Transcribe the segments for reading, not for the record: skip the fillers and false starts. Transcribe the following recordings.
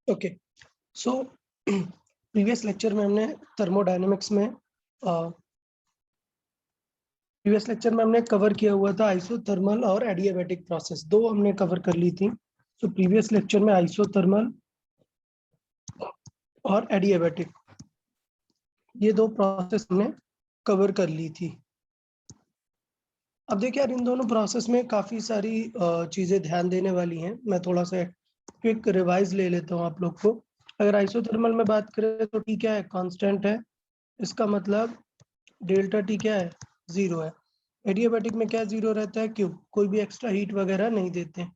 Okay, so previous lecture में हमने thermodynamics में कवर किया हुआ था आइसोथर्मल और एडियाबैटिक प्रोसेस, दो हमने कवर कर ली थी। तो प्रीवियस लेक्चर में आइसोथर्मल और एडियाबैटिक ये दो प्रोसेस हमने कवर कर ली थी। अब देखिए यार, इन दोनों प्रोसेस में काफ़ी सारी चीज़ें ध्यान देने वाली हैं। मैं थोड़ा सा क्विक रिवाइज ले लेता हूँ आप लोग को। अगर आइसोथर्मल में बात करें तो टी क्या है, कांस्टेंट है, इसका मतलब डेल्टा टी क्या है, 0 है। एडियाबैटिक में क्या 0 रहता है, क्यों, कोई भी एक्स्ट्रा हीट वगैरह नहीं देते हैं।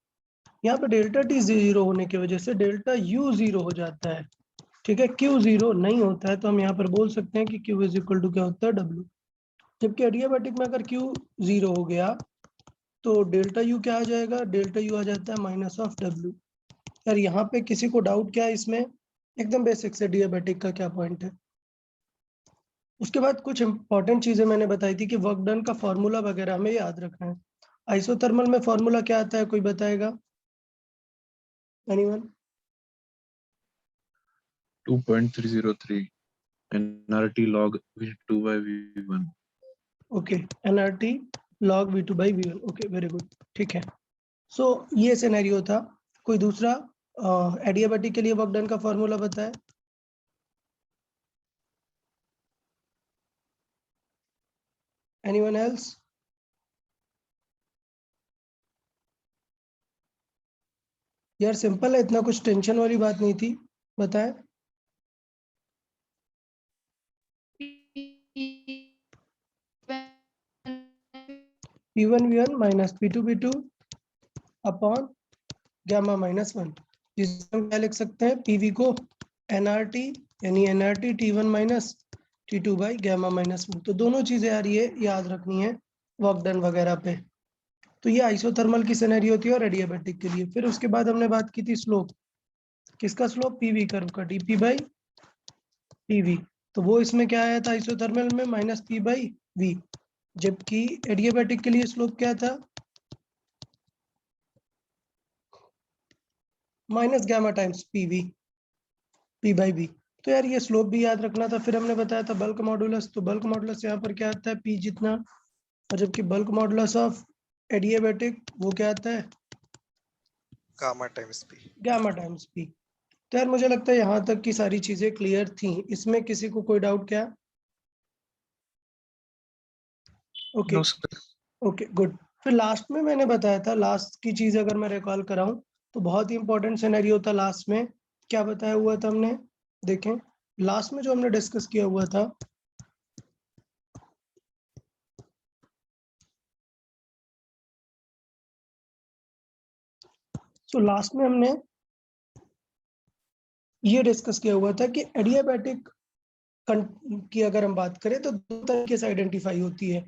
यहाँ पे डेल्टा टी 0 होने की वजह से डेल्टा यू 0 हो जाता है, ठीक है। क्यू 0 नहीं होता है तो हम यहाँ पर बोल सकते हैं कि क्यू इज इक्वल टू क्या होता है, डब्ल्यू। जबकि एडियाबैटिक में अगर क्यू 0 हो गया तो डेल्टा यू क्या आ जाएगा, डेल्टा यू आ जाता है माइनस ऑफ डब्ल्यू। यार यहाँ पे किसी को डाउट क्या है इसमें, एकदम बेसिक से एडियाबैटिक का क्या पॉइंट है। उसके बाद कुछ इंपॉर्टेंट चीजें मैंने बताई थी कि वर्क डन का फॉर्मूला वगैरह हमें याद रखना है। आइसोथर्मल में फॉर्मूला क्या आता है, कोई बताएगा, anyone? 2.303 nRT log V2 by V1। Okay, nRT log V2 by V1। Okay, very good, ठीक है। सो ये सिनेरियो था। कोई दूसरा एडियाबैटिक के लिए वर्क डन का फॉर्मूला बताए? Anyone else? यार सिंपल है, इतना कुछ टेंशन वाली बात नहीं थी, बताएं। P1 V1 minus P2 V2 upon gamma minus 1, जिससे हम क्या लिख सकते हैं, PV को nRT यानी nRT T1 minus T2 by gamma minus 1। तो दोनों चीजें यार ये याद रखनी है वर्क डन वगैरह पे। तो ये आइसोथर्मल की सिनेरियो थी और एडियाबैटिक के लिए। फिर उसके बाद हमने बात की थी स्लोप, किसका स्लोप, पीवी कर्व का, डीपी बाई पीवी। तो वो इसमें क्या आया था आइसोथर्मल में, माइनस पी बाई वी। जबकि एडियाबैटिक के लिए स्लोप क्या था, minus gamma times PV, P by V. तो यार ये स्लोप भी याद रखना था। फिर हमने बताया था बल्क मॉडुलस, तो बल्क मॉडुलस यहाँ पर क्या आता है, पी जितना, और जबकि बल्क मॉडुलस ऑफ एडियाबैटिक वो क्या आता है, gamma times P. Gamma times P. तो यार मुझे लगता है यहाँ तक की सारी चीजें क्लियर थी। इसमें किसी को कोई डाउट क्या? Okay okay good. फिर लास्ट में मैंने बताया था, लास्ट की चीज अगर मैं रिकॉल कराऊं तो बहुत ही इंपॉर्टेंट सिनेरियो था लास्ट में। क्या बताया हुआ था हमने, देखें लास्ट में जो हमने डिस्कस किया हुआ था, तो लास्ट में हमने ये डिस्कस किया हुआ था कि एडियाबैटिक की अगर हम बात करें तो दो तरीके से आइडेंटिफाई होती है।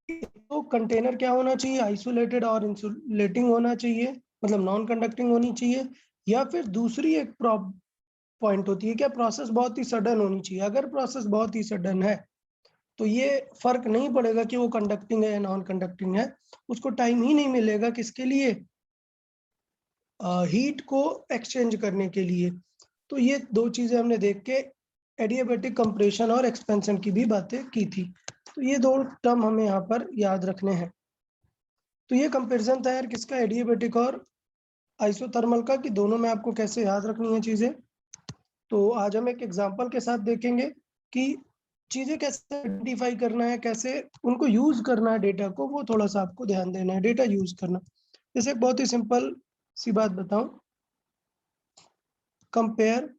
तो कंटेनर क्या होना चाहिए, आइसोलेटेड और इंसुलेटिंग होना चाहिए, मतलब नॉन कंडक्टिंग होनी चाहिए। या फिर दूसरी एक पॉइंट होती है क्या, प्रोसेस बहुत ही सडन होनी चाहिए। अगर प्रोसेस बहुत ही सडन है तो ये फर्क नहीं पड़ेगा कि वो कंडक्टिंग है या नॉन कंडक्टिंग है, उसको टाइम ही नहीं मिलेगा किसके लिए, हीट को एक्सचेंज करने के लिए। तो ये दो चीजें हमने देख के एडियाबैटिक कंप्रेशन और एक्सपेंशन की भी बातें की थी। तो ये दो टर्म हमें यहाँ पर याद रखने हैं। तो ये कंपैरिजन था यार किसका, एडियाबैटिक और आइसोथर्मल का, कि दोनों में आपको कैसे याद रखनी है चीजें। तो आज हम एक एग्जांपल के साथ देखेंगे कि चीजें कैसे आइडेंटिफाई करना है, कैसे उनको यूज करना है, डेटा को, वो थोड़ा सा आपको ध्यान देना है, डेटा यूज करना। जैसे एक बहुत ही सिंपल सी बात बताऊं, compare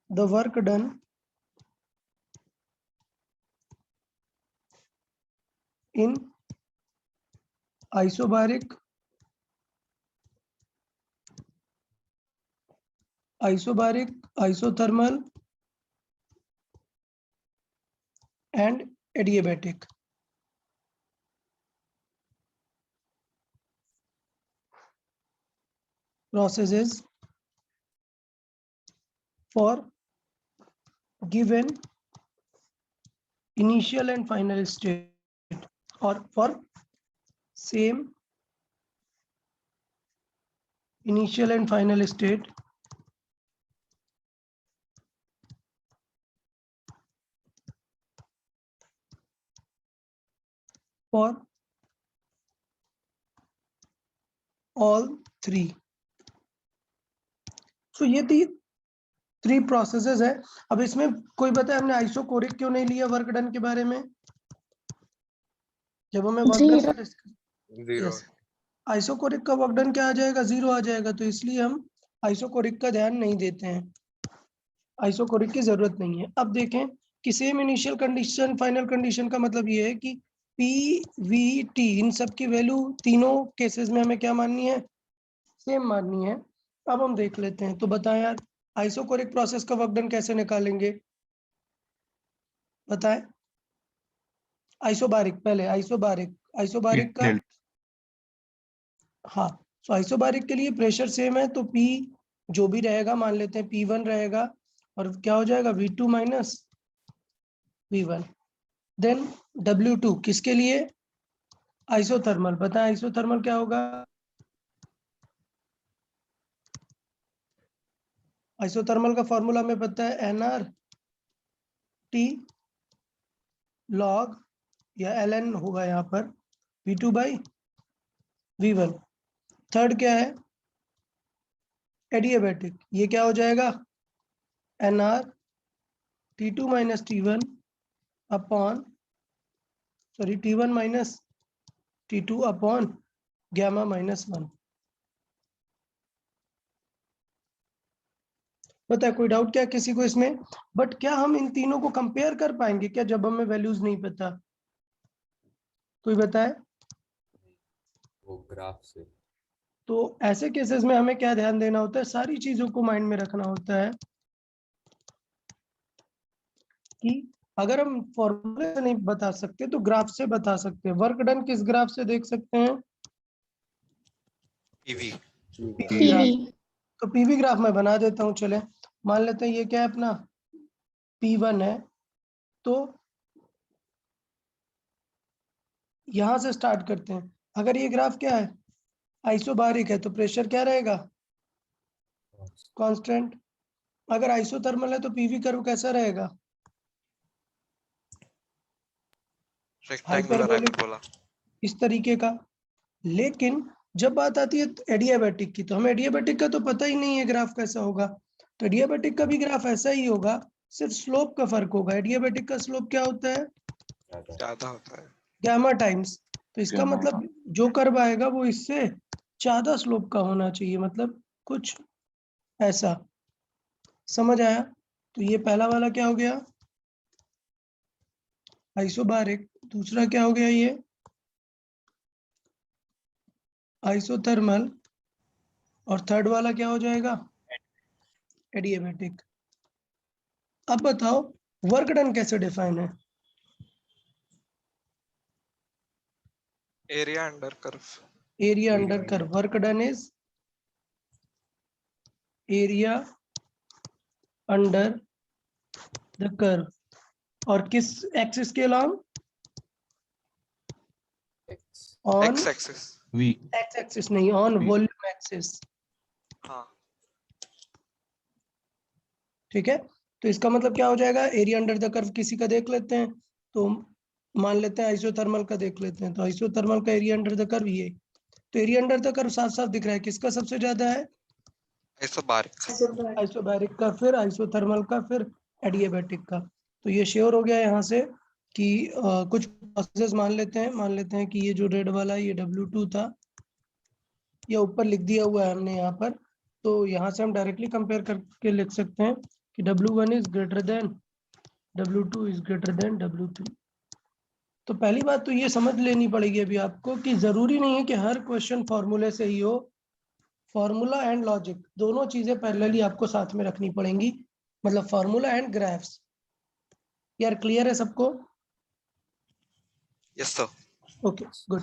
the work done in isobaric isothermal and adiabatic processes for given initial and final state or for same initial and final state for all three. So ये थी 3 प्रोसेसेस है. अब इसमें कोई बताए हमने आइसोकोरिक क्यों नहीं लिया वर्क डन के बारे में? जब हमें वर्क डन का डिस्कस, Zero. यस, आइसोकोरिक का वर्क डन क्या आ जाएगा? 0 आ जाएगा. तो इसलिए हम आइसोकोरिक का ध्यान नहीं देते हैं, आइसोकोरिक की जरूरत नहीं है. अब देखें कि same initial condition final condition का मतलब ये है कि पी वी टी इन सब की वैल्यू तीनों केसेस में हमें क्या माननी है? सेम माननी है. अब हम देख लेते हैं. तो बताएं यार, आइसोकोरिक प्रोसेस का वर्क डन कैसे निकालेंगे? बताएं. आइसोबारिक, पहले आइसोबारिक का, हाँ, तो आइसोबारिक के लिए प्रेशर सेम है, तो P जो भी रहेगा मान लेते हैं P1 रहेगा, और क्या हो जाएगा? V2 minus V1. Then W2 किसके लिए? आइसोथर्मल. बताएं आइसोथर्मल क्या होगा? आइसोथर्मल का फॉर्मूला हमें पता है, NR T log या ln होगा यहाँ पर V2 बाई V1. थर्ड क्या है? एडियाबैटिक. ये क्या हो जाएगा? NR T2 minus T1 upon, sorry, T1 minus T2 upon gamma minus 1. बताए कोई डाउट क्या किसी को इसमें? बट क्या हम इन तीनों को कंपेयर कर पाएंगे क्या जब हमें वैल्यूज नहीं पता? कोई बताए. वो ग्राफ से। तो ऐसे केसेस में हमें क्या ध्यान देना होता है? सारी चीजों को माइंड में रखना होता है कि अगर हम फॉर्मूले से नहीं बता सकते तो ग्राफ से बता सकते हैं. वर्क डन किस ग्राफ से देख सकते हैं? PV. PV graph. तो पीवी ग्राफ मैं बना देता हूँ. चले, मान लेते हैं ये क्या है अपना P1 है. तो यहां से स्टार्ट करते हैं. अगर ये ग्राफ क्या है? आइसोबारिक है, तो प्रेशर क्या रहेगा? कांस्टेंट. अगर आइसोथर्मल है तो पीवी कर्व कैसा रहेगा? Rectangular hyperbola. इस तरीके का. लेकिन जब बात आती है एडियाबैटिक की, तो हमें एडियाबैटिक का तो पता ही नहीं है ग्राफ कैसा होगा. तो एडियाबैटिक का भी ग्राफ ऐसा ही होगा, सिर्फ स्लोप का फर्क होगा. एडियाबैटिक का स्लोप क्या होता है? ज्यादा होता है. Gamma times. तो इसका मतलब जो कर्व आएगा वो इससे ज्यादा स्लोप का होना चाहिए, मतलब कुछ ऐसा. समझ आया? तो ये पहला वाला क्या हो गया? आइसोबारिक. दूसरा क्या हो गया? ये आइसोथर्मल. और थर्ड वाला क्या हो जाएगा? एडियाबैटिक. अब बताओ वर्क डन कैसे डिफाइन है? Area under curve. Area under curve. Work done is area under the curve. और किस एक्सिस के along? On X axis. V. X axis नहीं, ऑन वॉल्यूम एक्सिस. हाँ. ठीक है. तो इसका मतलब क्या हो जाएगा? एरिया अंडर द कर्व किसी का देख लेते हैं. तो मान लेते हैं आइसोथर्मल का देख लेते हैं. तो आइसोथर्मल का एरिया अंडर द कर्व ये. तो एरिया अंडर द कर्व साफ साफ दिख रहा है. किसका सबसे ज्यादा है? Isobaric. आइसोबैरिक का, फिर आइसोथर्मल का, फिर एडियाबैटिक का. तो ये श्योर हो गया यहाँ से कि कुछ प्रोसेस मान लेते हैं कि ये जो रेड वाला ये W2 था, ये ऊपर लिख दिया हुआ है हमने यहाँ पर. तो यहाँ से हम डायरेक्टली कंपेयर करके लिख सकते हैं कि W1 is greater than W2 is greater than W3. तो पहली बात तो ये समझ लेनी पड़ेगी अभी आपको कि जरूरी नहीं है कि हर क्वेश्चन फॉर्मूले से ही हो. फॉर्मूला एंड लॉजिक दोनों चीजें पैरेलली आपको साथ में रखनी पड़ेंगी, मतलब फॉर्मूला एंड ग्राफ्स. यार क्लियर है सबको? Yes sir. Okay good.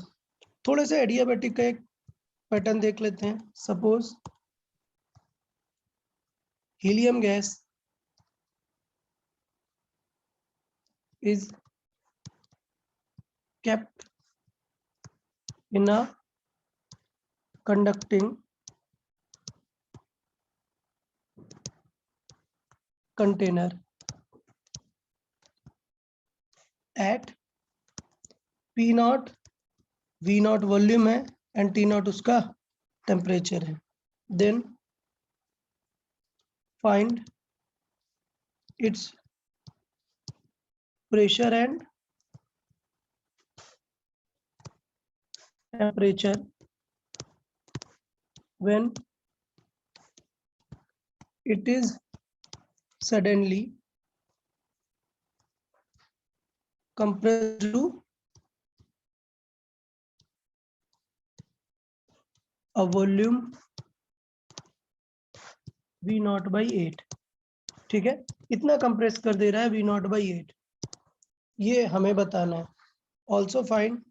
थोड़े से एडियाबैटिक का एक पैटर्न देख लेते हैं. Suppose helium gas is kept in a conducting container at P naught, V naught volume है and T naught उसका टेम्परेचर है. Then find its pressure and temperature when it is suddenly compressed to a volume V naught by 8. ठीक है, इतना compress कर दे रहा है V naught by 8, ये हमें बताना है. Also find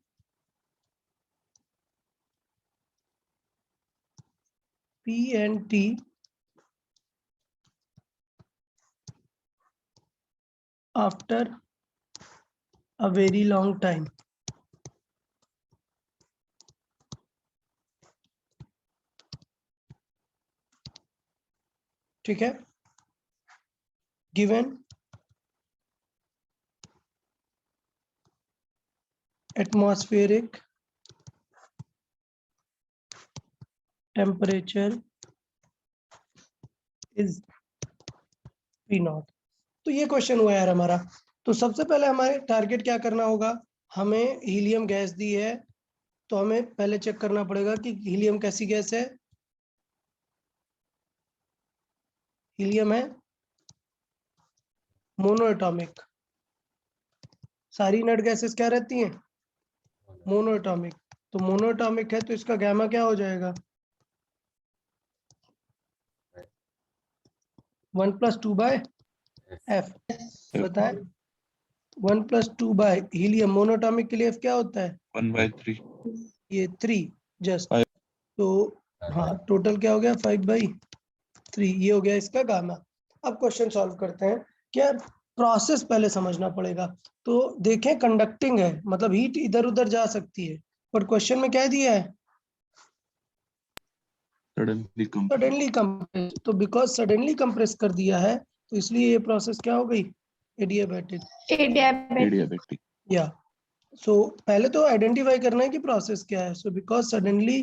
P and T after a very long time. ठीक है, given atmospheric temperature is P naught. तो ये क्वेश्चन हुआ यार हमारा. तो सबसे पहले हमारे टारगेट क्या करना होगा, हमें हीलियम गैस दी है तो हमें पहले चेक करना पड़ेगा कि हीलियम कैसी गैस है. हीलियम है मोनोएटॉमिक. सारी नट गैसेस क्या रहती हैं, मोनोएटॉमिक. तो मोनोएटॉमिक है तो इसका गैमा क्या हो जाएगा, 1+2/F. बताएं, 1+2 हीलियम मोनोएटॉमिक के लिए F क्या होता है, 1/3. ये 3 जस्ट. Five. तो हाँ, टोटल क्या हो गया 5/3, ये हो गया इसका गामा. अब क्वेश्चन सॉल्व करते हैं. क्या प्रोसेस पहले समझना पड़ेगा. तो देखें, कंडक्टिंग है मतलब हीट इधर उधर जा सकती है, बट क्वेश्चन में क्या दिया है, सडनली कंप्रेस. तो बिकॉज सडनली कंप्रेस कर दिया है तो इसलिए ये प्रोसेस क्या हो गई, एडियाबैटिक. Adiabatic. या सो पहले तो आइडेंटिफाई करना है कि प्रोसेस क्या है. सो बिकॉज सडनली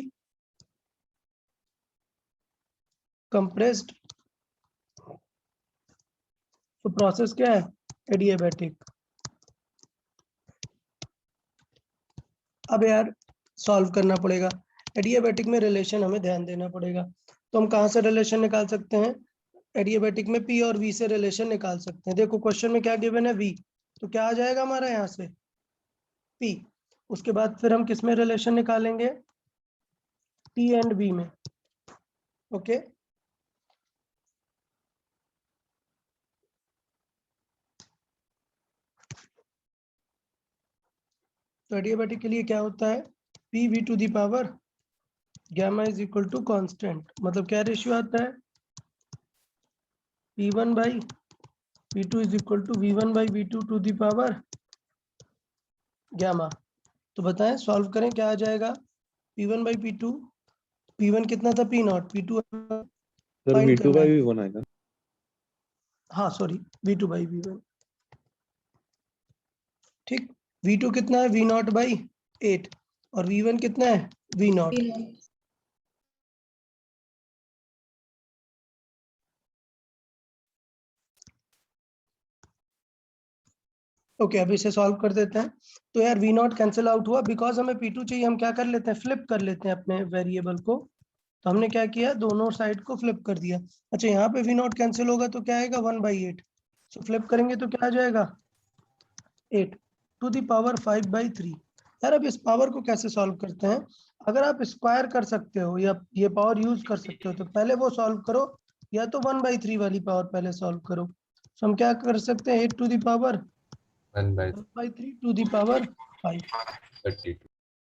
कंप्रेस्ड, तो प्रोसेस क्या है, एडियाबैटिक. अब यार सॉल्व करना पड़ेगा. एडियाबैटिक में रिलेशन हमें ध्यान देना पड़ेगा. तो हम कहाँ से रिलेशन निकाल सकते हैं, एडियाबैटिक में P और V से रिलेशन निकाल सकते हैं. देखो क्वेश्चन में क्या गिवन है, V, तो क्या आ जाएगा हमारा यहाँ से P. उसके बाद फिर हम किस में रिलेशन निकालेंगे, T एंड V में. ओके, तो एडियाबैटिक के लिए क्या होता है, PV to the power gamma is equal to constant. मतलब क्या रेशियो आता है, P1/P2 is equal to V1/V2 to the power gamma. तो बताएं, सॉल्व करें, क्या आ जाएगा, P1/P2, P1 कितना था, P naught, P2 sir Find V2 करना by है. V1 आएगा. हाँ सॉरी, V2/V1. ठीक, V2 कितना है, V naught by 8 और V1 कितना है, V naught. ओके, अब इसे सॉल्व कर देते हैं. तो यार V naught कैंसिल आउट हुआ, बिकॉज हमें P2 चाहिए. हम क्या कर लेते हैं, फ्लिप कर लेते हैं अपने वेरिएबल को. तो हमने क्या किया, दोनों साइड को फ्लिप कर दिया. अच्छा, यहाँ पे V naught कैंसिल होगा तो क्या आएगा, 1/8. सो फ्लिप करेंगे तो क्या आ जाएगा, 8 टू दी पावर 5/3. यार अब इस पावर को कैसे सॉल्व करते हैं, अगर आप स्क्वायर कर सकते हो या ये पावर यूज कर सकते हो तो पहले वो सॉल्व करो, या तो 1/3 वाली पावर पहले सॉल्व करो. तो हम क्या कर सकते हैं, 8 to the power 1/3 to the power 5. 32.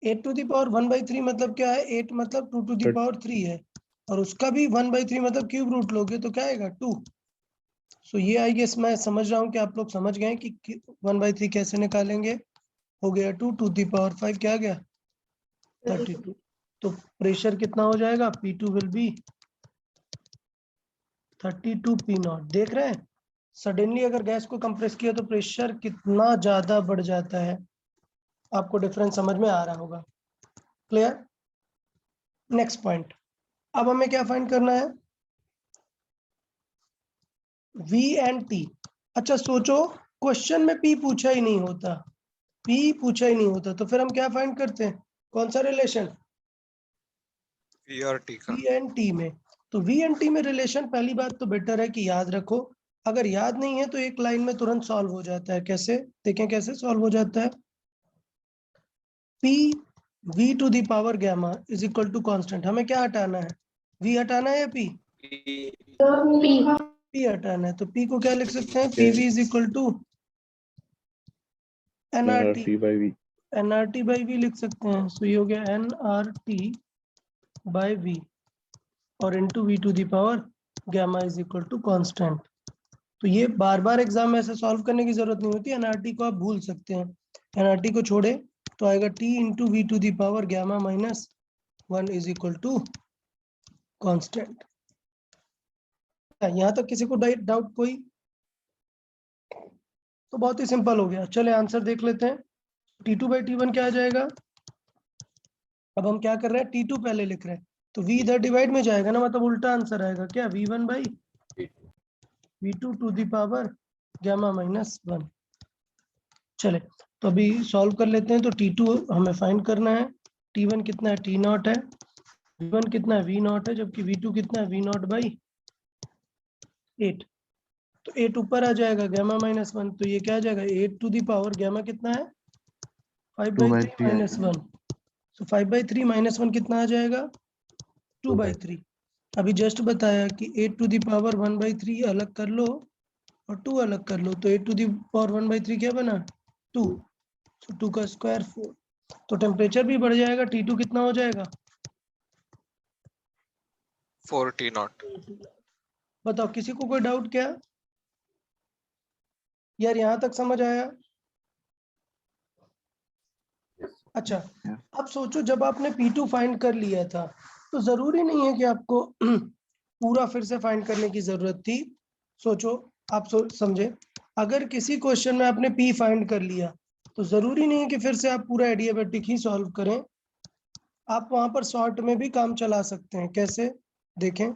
8 to the power 1/3 मतलब क्या है, 8 मतलब 2 टू दी पावर 3 है, और उसका भी 1/3 मतलब क्यूब रूट लोगे तो क्या आएगा, 2. सो ये आई गेस मैं समझ रहा हूँ कि आप लोग समझ गए कि 1/3 कैसे निकालेंगे. हो गया 2 टू दी पावर 5, क्या आ गया, 32. तो प्रेशर कितना हो जाएगा, P2 will be 32 P naught. देख रहे हैं, सडनली अगर गैस को कंप्रेस किया तो प्रेशर कितना ज्यादा बढ़ जाता है, आपको डिफरेंस समझ में आ रहा होगा। क्लियर? नेक्स्ट पॉइंट, अब हमें क्या फाइंड करना है? V and T। अच्छा सोचो, क्वेश्चन में P पूछा ही नहीं होता, P पूछा ही नहीं होता, तो फिर हम क्या फाइंड करते हैं? कौन सा रिलेशन? V और T का। V एंड T में। तो V एंड T में रिलेशन, पहली बात तो बेटर है कि याद रखो, अगर याद नहीं है तो एक लाइन में तुरंत सॉल्व हो जाता है। कैसे? देखें कैसे सॉल्व हो जाता है। P V to the power gamma is equal to constant. हमें क्या हटाना है? V हटाना है या P? P हटाना है, तो P को क्या लिख सकते हैं? PV is equal to NRT NRT by V। NRT by V लिख सकते हैं। सो ये हो गया NRT बाई V और into V to the power gamma is equal to constant. तो ये बार बार एग्जाम में ऐसे सॉल्व करने की जरूरत नहीं होती, एनआरटी को आप भूल सकते हैं। एनआरटी को छोड़े तो आएगा T into V to the power gamma minus 1 is equal to constant. यहाँ तक किसी को डाउट कोई? तो बहुत ही सिंपल हो गया। चले आंसर देख लेते हैं। T2 बाई T1 क्या आ जाएगा? अब हम क्या कर रहे हैं? T2 पहले लिख रहे हैं, तो V इधर डिवाइड में जाएगा ना, मतलब उल्टा आंसर आएगा क्या? V1 by V2 to the power gamma minus 1। चले तो अभी सॉल्व कर लेते हैं। तो T2 हमें फाइंड करना है, T1 कितना है? T नॉट है, V1 कितना है? V नॉट है, जबकि V2 कितना है? V not by 8। तो 8 ऊपर आ जाएगा, गैमा माइनस 1, तो ये क्या आ जाएगा? 8 टू द पावर गैमा कितना है? 5 2 by by 3 3 minus 1। So 5 by 3 minus 1 कितना आ जाएगा? 2 बाई 3। अभी जस्ट बताया कि 8 टू द पावर 1 बाई 3 अलग कर लो और 2 अलग कर लो, तो 8 टू द पावर 1 बाई 3 क्या बना? 2। सो 2 का स्क्वायर 4। तो टेम्परेचर भी बढ़ जाएगा। T2 कितना हो जाएगा? 4T not. बताओ, किसी को कोई डाउट क्या? यार यहाँ तक समझ आया? अच्छा, अब सोचो, जब आपने P2 फाइंड कर लिया था तो जरूरी नहीं है कि आपको पूरा फिर से फाइंड करने की जरूरत थी। सोचो, आप समझे, अगर किसी क्वेश्चन में आपने P फाइंड कर लिया तो जरूरी नहीं है कि फिर से आप पूरा एडियाबेटिक ही सॉल्व करें। आप वहां पर शॉर्ट में भी काम चला सकते हैं। कैसे? देखें,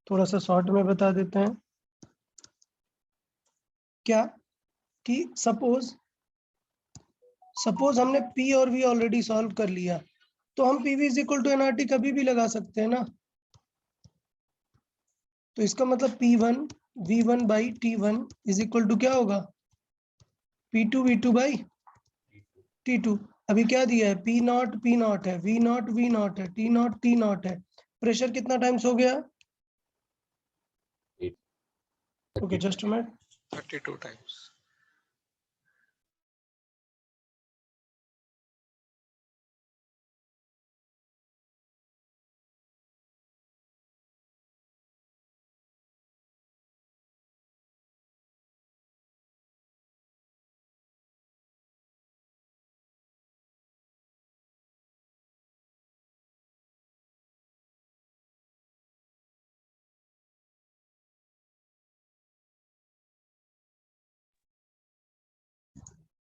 थोड़ा सा शॉर्ट में बता देते हैं। क्या कि सपोज हमने P और V ऑलरेडी सॉल्व कर लिया, तो हम PV is equal to NRT कभी भी लगा सकते हैं ना। तो इसका मतलब P1 V1 by T1 is equal to क्या होगा? P2 V2 by T2। अभी क्या दिया है? P नॉट है, V नॉट है, T नॉट है। प्रेशर कितना टाइम्स हो गया? Okay, just a minute. 32 times.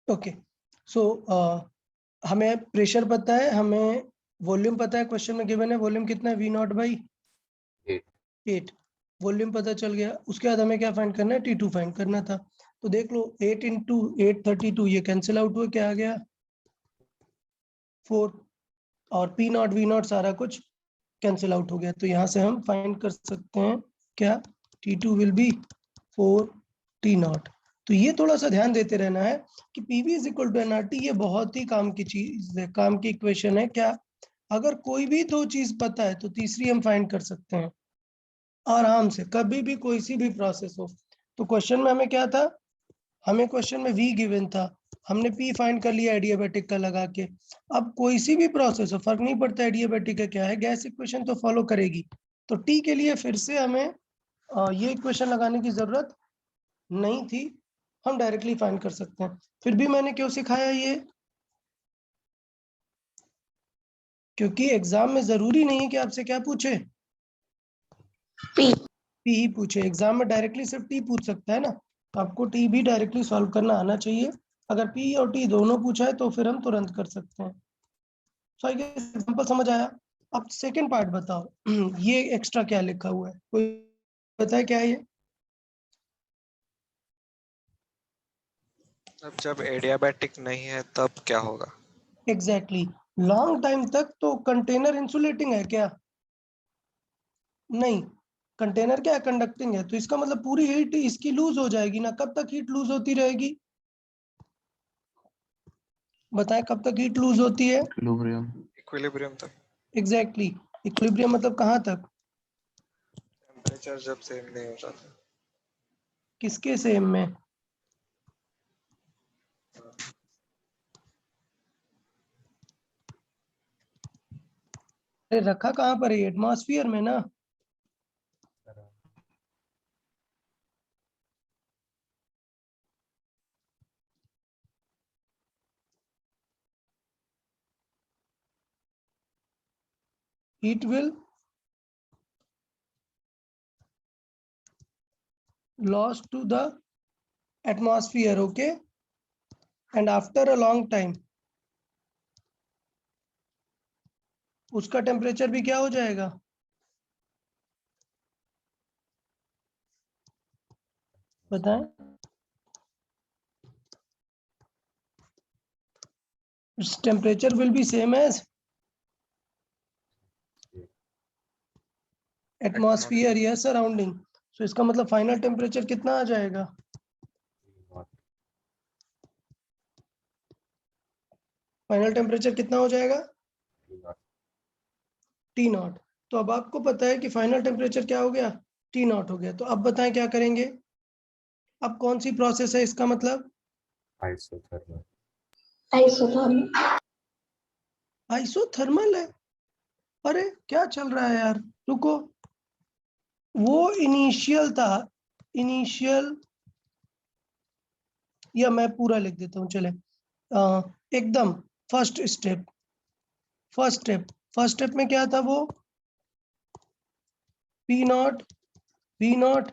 Okay, so हमें प्रेशर पता है, हमें वॉल्यूम पता है, क्वेश्चन में गिवन है वॉल्यूम कितना है? V not by 8। वॉल्यूम पता चल गया। उसके बाद हमें क्या फाइंड करना है? T2 फाइंड करना था। तो देख लो, 8 इंटू 8 32, ये कैंसिल आउट हुआ, क्या आ गया? 4। और P नॉट V नॉट सारा कुछ कैंसिल आउट हो गया। तो यहाँ से हम फाइंड कर सकते हैं क्या? T2 will be 4 T not. तो ये थोड़ा सा ध्यान देते रहना है कि PV is equal to NRT, ये बहुत ही काम की चीज है, काम की इक्वेशन है। क्या? अगर कोई भी दो चीज पता है तो तीसरी हम फाइंड कर सकते हैं आराम से, कभी भी कोई सी भी प्रोसेस हो। तो क्वेश्चन में हमें क्या था? हमें क्वेश्चन में V गिवन था, हमने P फाइंड कर लिया एडियाबेटिक का लगा के। अब कोई सी भी प्रोसेस हो, फर्क नहीं पड़ता एडियाबेटिक का क्या है, गैस इक्वेशन तो फॉलो करेगी। तो T के लिए फिर से हमें ये इक्वेशन लगाने की जरूरत नहीं थी, हम डायरेक्टली फाइंड कर सकते हैं। फिर भी मैंने क्यों सिखाया ये? क्योंकि एग्जाम में जरूरी नहीं है कि आपसे क्या पूछे? P ही पूछे। एग्जाम में डायरेक्टली सिर्फ T पूछ सकता है ना, आपको टी भी डायरेक्टली सॉल्व करना आना चाहिए। अगर पी और टी दोनों पूछा है तो फिर हम तुरंत कर सकते हैं। सो आई गेस एग्जांपल समझ आया। अब सेकंड पार्ट बताओ ये एक्स्ट्रा क्या लिखा हुआ है, कोई बताए क्या है ये? अब जब एडियाबैटिक नहीं है तब क्या होगा? एग्जैक्टली लॉन्ग टाइम तक तो कंटेनर इंसुलेटिंग है क्या? नहीं, कंटेनर क्या है, कंडक्टिंग है, तो इसका मतलब पूरी हीट इसकी लूज हो जाएगी ना। कब तक हीट लूज होती रहेगी, बताएं कब तक हीट लूज होती है? इक्विलिब्रियम। इक्विलिब्रियम तक। एग्जैक्टली इक्विलिब्रियम मतलब कहाँ तक? टेम्परेचर जब सेम नहीं हो जाता। किसके सेम में? अरे रखा कहाँ पर है, एटमॉस्फेयर में ना। heat will lost to the atmosphere, okay, and after a long time उसका टेम्परेचर भी क्या हो जाएगा? बताएं। its temperature will be same as atmosphere या सराउंडिंग। सो इसका मतलब फाइनल टेम्परेचर कितना आ जाएगा? फाइनल टेम्परेचर कितना हो जाएगा? T not. तो अब आपको पता है कि फाइनल टेम्परेचर क्या हो गया, टी नॉट हो गया। तो अब बताएं क्या करेंगे, अब कौन सी प्रोसेस है इसका मतलब? आइसोथर्मल। आइसोथर्मल। आइसोथर्मल है? अरे क्या चल रहा है यार, रुको, वो इनिशियल था, इनिशियल, या मैं पूरा लिख देता हूँ चले। एकदम फर्स्ट स्टेप, फर्स्ट स्टेप में क्या था वो, P naught V naught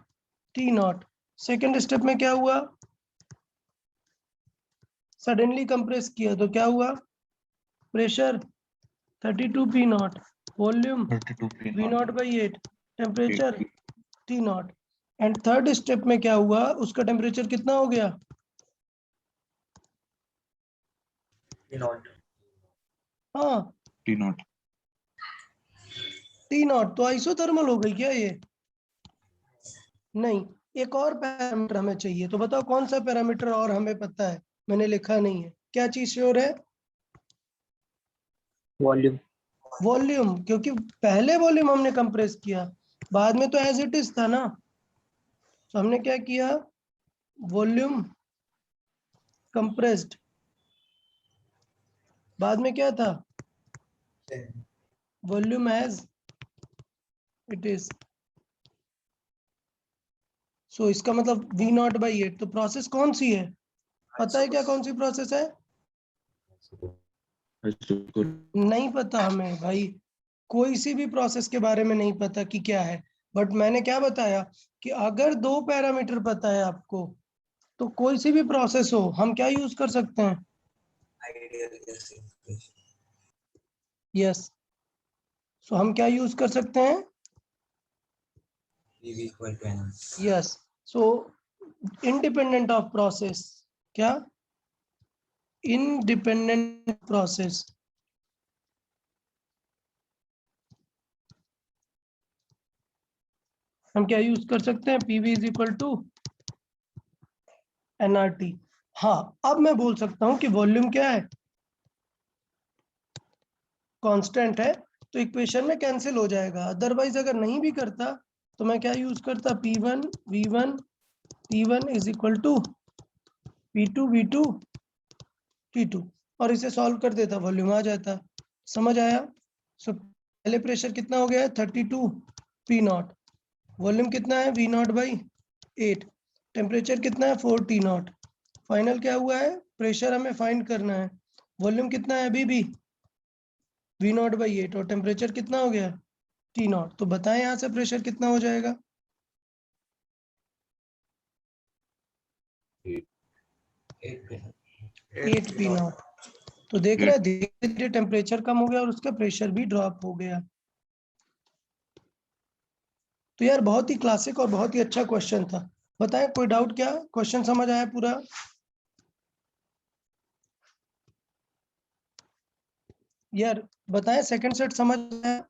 T naught. Second step में क्या हुआ, सडनली कंप्रेस किया तो क्या हुआ, pressure 32 P naught, volume 32 P V naught by 8, temperature 8 T naught. And third step में क्या हुआ, उसका टेम्परेचर कितना हो गया? हाँ T नॉट। T not. तो आइसोथर्मल हो गई क्या ये? नहीं, एक और पैरामीटर हमें चाहिए, तो बताओ कौन सा पैरामीटर और हमें पता है, मैंने लिखा नहीं है, क्या चीज श्योर है? वॉल्यूम। वॉल्यूम, क्योंकि पहले वॉल्यूम हमने कंप्रेस किया, बाद में तो एज इट इज था ना। तो हमने क्या किया, वॉल्यूम कंप्रेस्ड, बाद में क्या था, वॉल्यूम एज इट इज। सो इसका मतलब वी नॉट बाई 8। तो प्रोसेस कौन सी है, पता है क्या कौन सी प्रोसेस है? नहीं पता हमें भाई, कोई सी भी प्रोसेस के बारे में नहीं पता कि क्या है। बट मैंने क्या बताया कि अगर दो पैरामीटर पता है आपको तो कोई सी भी प्रोसेस हो हम क्या यूज कर सकते हैं? यस, सो हम क्या यूज कर सकते हैं? Yes, so independent of process, क्या इंडिपेंडेंट प्रोसेस, हम क्या यूज कर सकते हैं, PV is equal to NRT. हाँ, अब मैं बोल सकता हूं कि वॉल्यूम क्या है, कांस्टेंट है, तो इक्वेशन में कैंसिल हो जाएगा। अदरवाइज अगर नहीं भी करता तो मैं क्या यूज करता, P1 V1 P1 is equal to P2 V2 T2, और इसे सॉल्व कर देता, वॉल्यूम आ जाता। समझ आया? सो पहले प्रेशर कितना हो गया है, 32 P नॉट, वॉल्यूम कितना है V नॉट बाई 8, टेम्परेचर कितना है 4 T नॉट। फाइनल क्या हुआ है, प्रेशर हमें फाइंड करना है, वॉल्यूम कितना है अभी भी वी नॉट बाई 8, और टेम्परेचर कितना हो गया टी नॉट। तो बताएं यहाँ से प्रेशर कितना हो जाएगा? 8 पी नॉट। तो देख रहे हैं धीरे धीरे टेम्परेचर कम हो गया और उसका प्रेशर भी ड्रॉप हो गया। तो यार बहुत ही क्लासिक और बहुत ही अच्छा क्वेश्चन था। बताएं कोई डाउट क्या? क्वेश्चन समझ आया पूरा? यार बताएं सेकंड सेट समझ आया?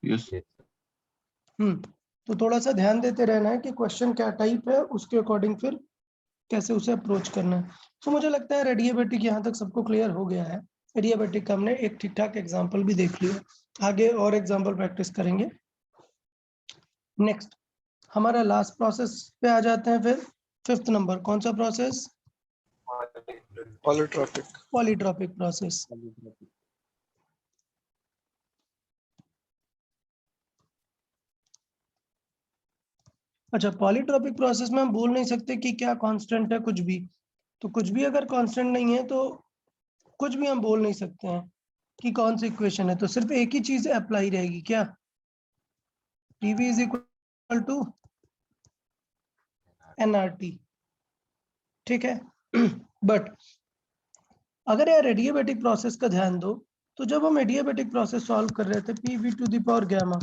यस तो थोड़ा सा ध्यान देते रहना है कि क्वेश्चन क्या टाइप है, उसके अकॉर्डिंग फिर कैसे उसे अप्रोच करना है। तो मुझे लगता है एडियाबेटिक यहाँ तक सबको क्लियर हो गया है। एडियाबेटिक का हमने एक ठीक ठाक एग्जाम्पल भी देख लिया, आगे और एग्जाम्पल प्रैक्टिस करेंगे। नेक्स्ट हमारा लास्ट प्रोसेस पे आ जाते हैं। फिर 5th नंबर कौन सा प्रोसेस? पॉलीट्रॉपिक। Polytropic process. अच्छा, पॉलीट्रॉपिक प्रोसेस में हम बोल नहीं सकते कि क्या कांस्टेंट है कुछ भी। तो कुछ भी अगर कांस्टेंट नहीं है तो कुछ भी हम बोल नहीं सकते हैं कि कौन सी इक्वेशन है। तो सिर्फ एक ही चीज अप्लाई रहेगी, क्या? PV is equal to nRT, ठीक है। बट अगर यार एडियाबेटिक प्रोसेस का ध्यान दो, तो जब हम एडियाबेटिक प्रोसेस सॉल्व कर रहे थे PV to the power gamma,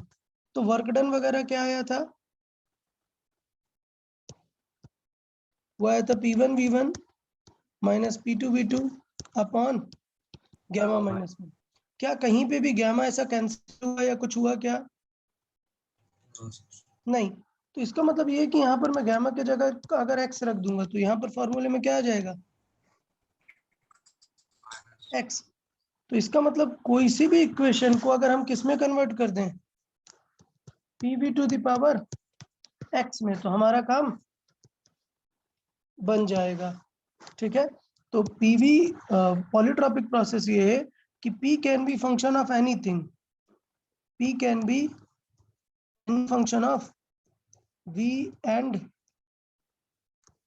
तो वर्क डन वगैरह क्या आया था? वो आया था P1 V1 minus P2 V2 upon gamma minus 1। क्या कहीं पे भी गामा ऐसा कैंसिल हुआ या कुछ हुआ क्या? नहीं। तो इसका मतलब ये है कि यहाँ पर मैं गामा के जगह अगर x रख दूंगा तो यहाँ पर फॉर्मूले में क्या आ जाएगा? x। तो इसका मतलब कोई सी भी इक्वेशन को अगर हम किस में कन्वर्ट कर दें, PV to the power x में, तो हमारा काम बन जाएगा, ठीक है। तो PV पॉलीट्रॉपिक प्रोसेस ये है कि P can be function of anything, P can be function of V and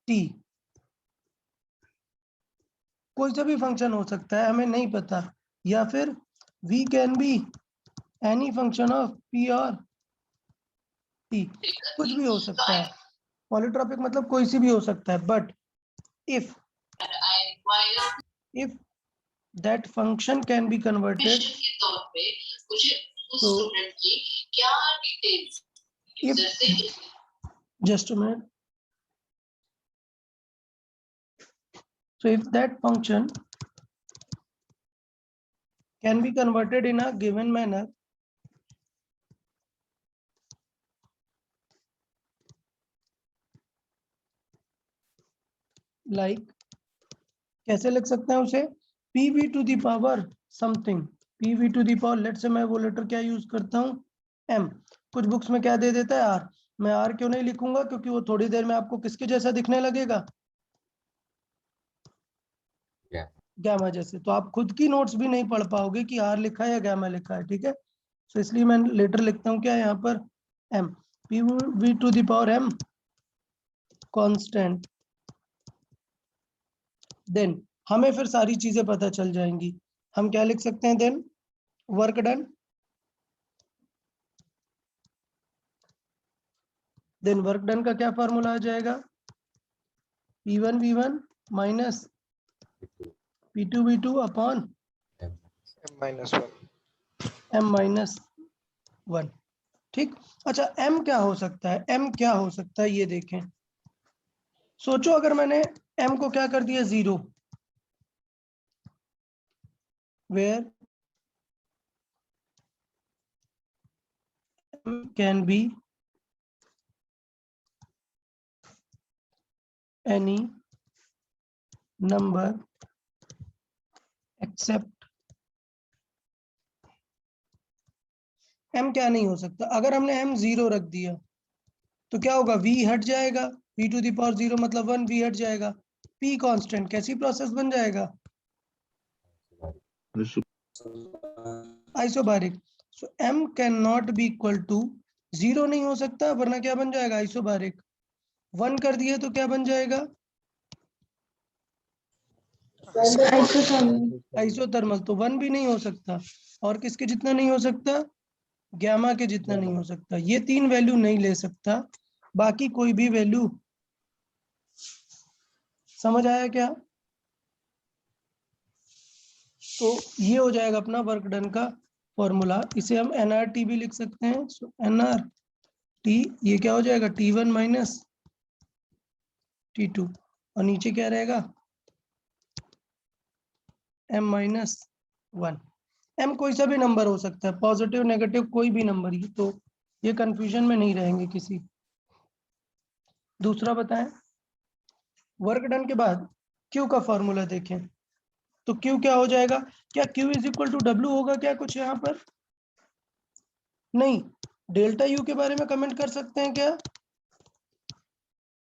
T। कोई सा भी फंक्शन हो सकता है, हमें नहीं पता। या फिर V can be any function of P और T, कुछ भी हो सकता है। पॉलीट्रॉपिक मतलब कोई सी भी हो सकता है। But if that function can be converted, so if just a minute, so if that function can be converted in a given manner, like कैसे लिख सकते हैं उसे? PV to the power something, PV to the power, let से मैं वो letter क्या use करता हूँ, M। कुछ बुक्स में क्या दे देता है, R। मैं R क्यों नहीं लिखूंगा? क्योंकि वो थोड़ी देर में आपको किसके जैसा दिखने लगेगा? गामा जैसे। तो आप खुद की नोट्स भी नहीं पढ़ पाओगे कि R लिखा है या गामा लिखा है, ठीक है। तो इसलिए मैं लेटर लिखता हूँ क्या यहाँ पर, M। PV to the power M constant. Then हमें फिर सारी चीजें पता चल जाएंगी। हम क्या लिख सकते हैं then? Work done. Then work done का क्या फॉर्मूला आ जाएगा? P1 V1 minus P2 V2 upon M-1। M-1, ठीक। अच्छा, M क्या हो सकता है? M क्या हो सकता है ये देखें। सोचो अगर मैंने M को क्या कर दिया, 0, where M can be any number except M क्या नहीं हो सकता? अगर हमने M 0 रख दिया तो क्या होगा? V हट जाएगा, V टू द पावर 0 मतलब 1, V हट जाएगा। P कांस्टेंट, कैसी प्रोसेस बन जाएगा? Isobaric. So M can not be equal to 0 नहीं हो सकता, वरना क्या बन जाएगा? आइसोबारिक। 1 कर दिए तो क्या बन जाएगा? आइसोथर्मल। तो 1 भी नहीं हो सकता, और किसके जितना नहीं हो सकता? गामा के जितना नहीं हो सकता। ये 3 वैल्यू नहीं ले सकता, बाकी कोई भी वैल्यू समझ आया क्या? तो ये हो जाएगा अपना वर्क डन का फॉर्मूला। इसे हम nRT भी लिख सकते हैं। सो nRT ये क्या हो जाएगा, T1 माइनस T2, और नीचे क्या रहेगा, m माइनस 1। m कोई सा भी नंबर हो सकता है, पॉजिटिव नेगेटिव कोई भी नंबर, ही तो ये कंफ्यूजन में नहीं रहेंगे किसी। दूसरा बताएं, वर्क डन के बाद Q का फॉर्मूला देखें तो Q क्या हो जाएगा, क्या Q is equal to W होगा क्या कुछ यहाँ पर? नहीं। डेल्टा U के बारे में कमेंट कर सकते हैं क्या?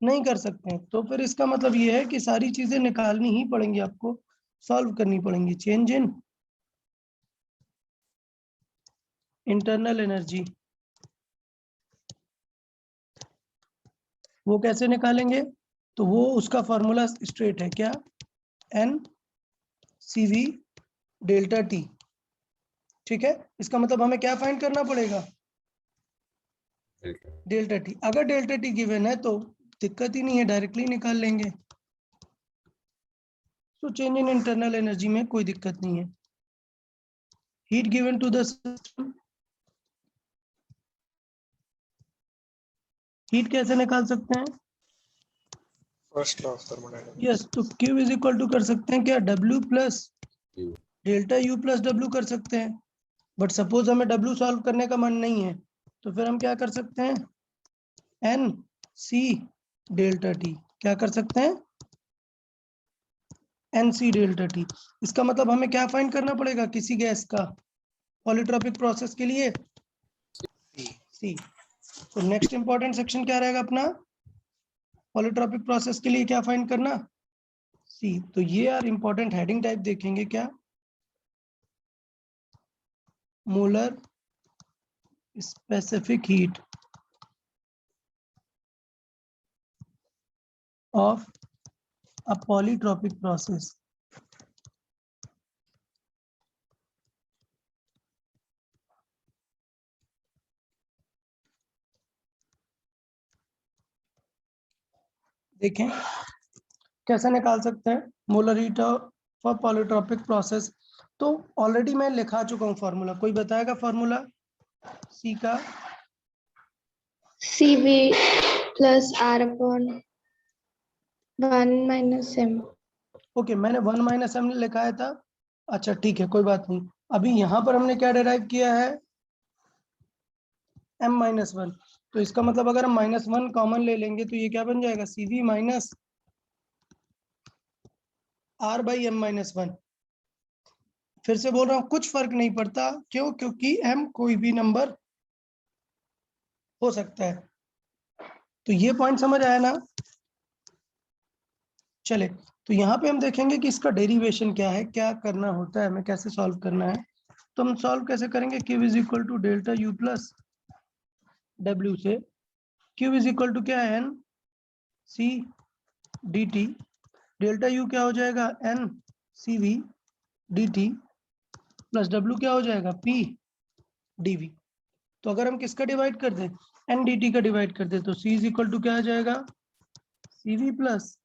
नहीं कर सकते हैं। तो फिर इसका मतलब ये है कि सारी चीजें निकालनी ही पड़ेंगी, आपको सॉल्व करनी पड़ेंगी। चेंज इन इंटरनल एनर्जी, वो कैसे निकालेंगे? तो वो उसका फॉर्मूला स्ट्रेट है क्या, N C V delta T. ठीक है, इसका मतलब हमें क्या फाइंड करना पड़ेगा, डेल्टा टी। अगर डेल्टा टी गिवन है तो दिक्कत ही नहीं है, डायरेक्टली निकाल लेंगे। तो चेंज इन इंटरनल एनर्जी में कोई दिक्कत नहीं है। Heat given to the system, heat कैसे निकाल सकते हैं? First law of thermodynamics. Yes, तो Q इज इक्वल टू कर सकते हैं क्या, W plus delta U plus W कर सकते हैं। बट सपोज हमें W सॉल्व करने का मन नहीं है, तो फिर हम क्या कर सकते हैं, N C डेल्टा T। क्या कर सकते हैं, N C डेल्टा T। इसका मतलब हमें क्या फाइंड करना पड़ेगा किसी गैस का, पॉलीट्रॉपिक प्रोसेस के लिए C। तो नेक्स्ट इंपॉर्टेंट सेक्शन क्या रहेगा अपना, पॉलीट्रॉपिक प्रोसेस के लिए क्या फाइंड करना, C। तो ये यार इंपॉर्टेंट हेडिंग टाइप देखेंगे क्या, molar specific heat of a polytropic process। देखें कैसे निकाल सकते हैं molar heat for polytropic process. तो ऑलरेडी मैं लिखा चुका हूँ फॉर्मूला, कोई बताएगा फॉर्मूला सी का? CV plus R upon 1 minus M। Okay, मैंने 1 माइनस एम लिखाया था। अच्छा ठीक है, कोई बात नहीं। अभी यहाँ पर हमने क्या डिराइव किया है, m माइनस 1। तो इसका मतलब अगर हम -1 कॉमन ले लेंगे तो ये क्या बन जाएगा, CV minus R by M minus 1। फिर से बोल रहा हूँ, कुछ फर्क नहीं पड़ता, क्यों? क्योंकि m कोई भी नंबर हो सकता है। तो ये पॉइंट समझ आया ना? चले, तो यहाँ पे हम देखेंगे कि इसका डेरिवेशन क्या है, क्या करना होता है, हमें कैसे सॉल्व करना है। तो हम सॉल्व कैसे करेंगे, Q is equal to delta U plus W से Q इज इक्वल टू क्या है, N C dt। Delta U क्या हो जाएगा, N C V dt plus W क्या हो जाएगा, P dV। तो अगर हम किसका डिवाइड कर दें, N dt का डिवाइड कर दें, तो C इज इक्वल टू क्या आ जाएगा, CV plus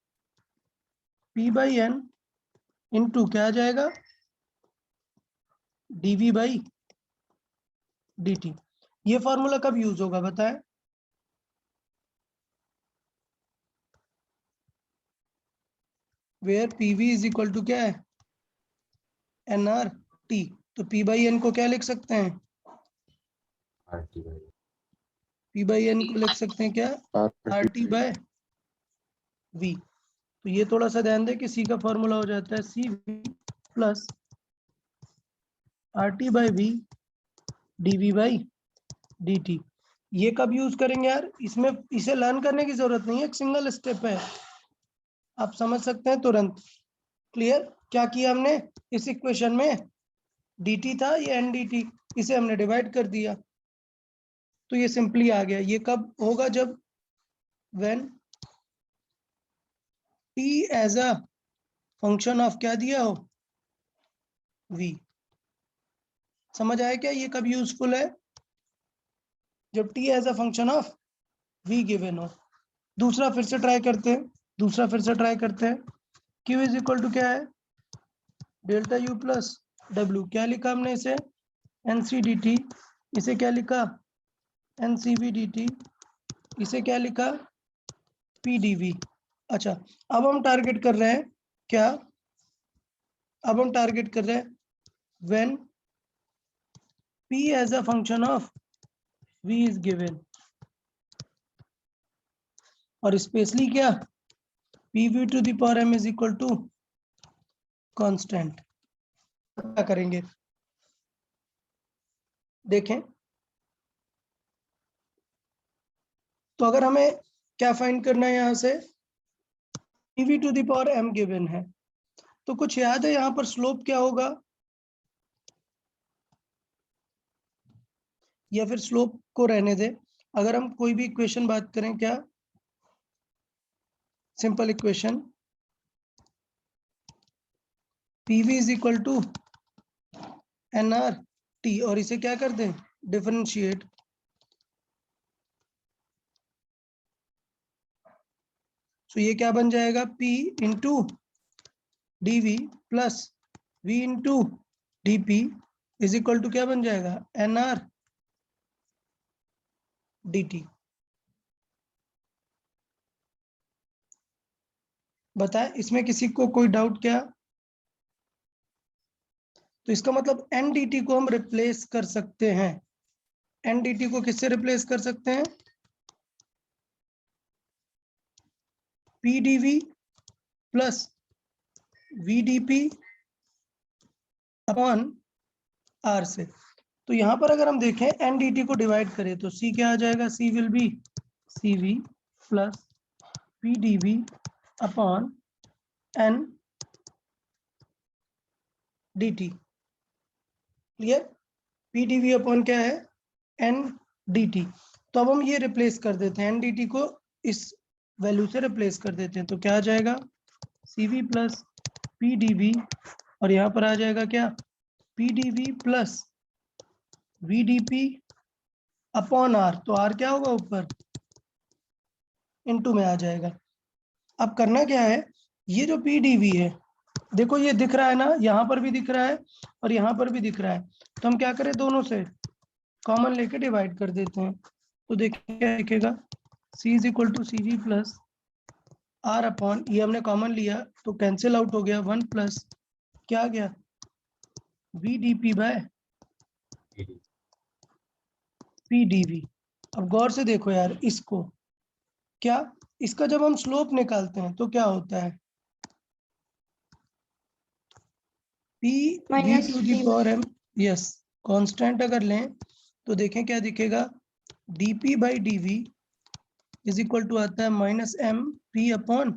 P by N into क्या आ जाएगा, dV बाई dt। ये फॉर्मूला कब यूज होगा बताएं, where PV is equal to क्या है, nRT। तो P बाई N को क्या लिख सकते हैं, P बाई N को लिख सकते हैं क्या, RT बाय V। तो ये थोड़ा सा ध्यान दें कि C का फॉर्मूला हो जाता है CV plus RT by V dV by dt। ये कब यूज करेंगे यार, इसमें इसे लर्न करने की जरूरत नहीं है, एक सिंगल स्टेप है, आप समझ सकते हैं तुरंत। क्लियर? क्या किया हमने इस इक्वेशन में, dt था ये n dt, इसे हमने डिवाइड कर दिया, तो ये सिंपली आ गया। ये कब होगा, जब when t as a function of क्या दिया हो, v। समझ आया क्या, ये कब यूजफुल है, जब t as a function of v given हो। दूसरा फिर से ट्राई करते हैं, Q इज इक्वल टू क्या है, डेल्टा U प्लस W। क्या लिखा हमने इसे, NCDT। इसे क्या लिखा, NCVDT। इसे क्या लिखा, PDV। अच्छा, अब हम टारगेट कर रहे हैं क्या, अब हम टारगेट कर रहे हैं when P as a function of V is given, और स्पेशली क्या, PV to the power m is equal to constant। क्या करेंगे, देखें। तो अगर हमें क्या फाइंड करना है, यहां से PV to the power m given है, तो कुछ याद है यहां पर स्लोप क्या होगा, या फिर स्लोप को रहने दे। अगर हम कोई भी इक्वेशन बात करें, क्या simple equation, PV is equal to NRT, और इसे क्या कर दें, डिफरेंशिएट। तो ये क्या बन जाएगा, P into DV plus V into DP is equal to क्या बन जाएगा, NR DT। बताए, इसमें किसी को कोई डाउट क्या। तो इसका मतलब NDT को हम रिप्लेस कर सकते हैं। NDT को किससे रिप्लेस कर सकते हैं, PDV plus VDP upon R से। तो यहां पर अगर हम देखें NDT को डिवाइड करें तो C क्या आ जाएगा, C will be CV plus PDV upon NDT। Clear, PDV upon क्या है, NDT। तो अब हम ये रिप्लेस कर देते हैं, NDT को इस वैल्यू से रिप्लेस कर देते हैं, तो क्या आ जाएगा, CV प्लस PDV, और यहाँ पर आ जाएगा क्या, PDV plus VDP upon R। तो R क्या होगा ऊपर, इनटू में आ जाएगा। अब करना क्या है, ये जो PDV है, देखो ये दिख रहा है ना, यहाँ पर भी दिख रहा है और यहाँ पर भी दिख रहा है, तो हम क्या करें, दोनों से कॉमन लेके डिवाइड कर देते हैं। तो देखिए क्या दिखेगा, C is equal to CV plus R upon, ये हमने कॉमन लिया तो कैंसिल आउट हो गया, 1 प्लस क्या आ गया, VDP बाय PDV। अब गौर से देखो यार इसको, क्या इसका जब हम स्लोप निकालते हैं तो क्या होता है, PV Minus to the V। Power m, yes, constant अगर लें तो देखें क्या दिखेगा, DP by DV is equal to आता है minus MP upon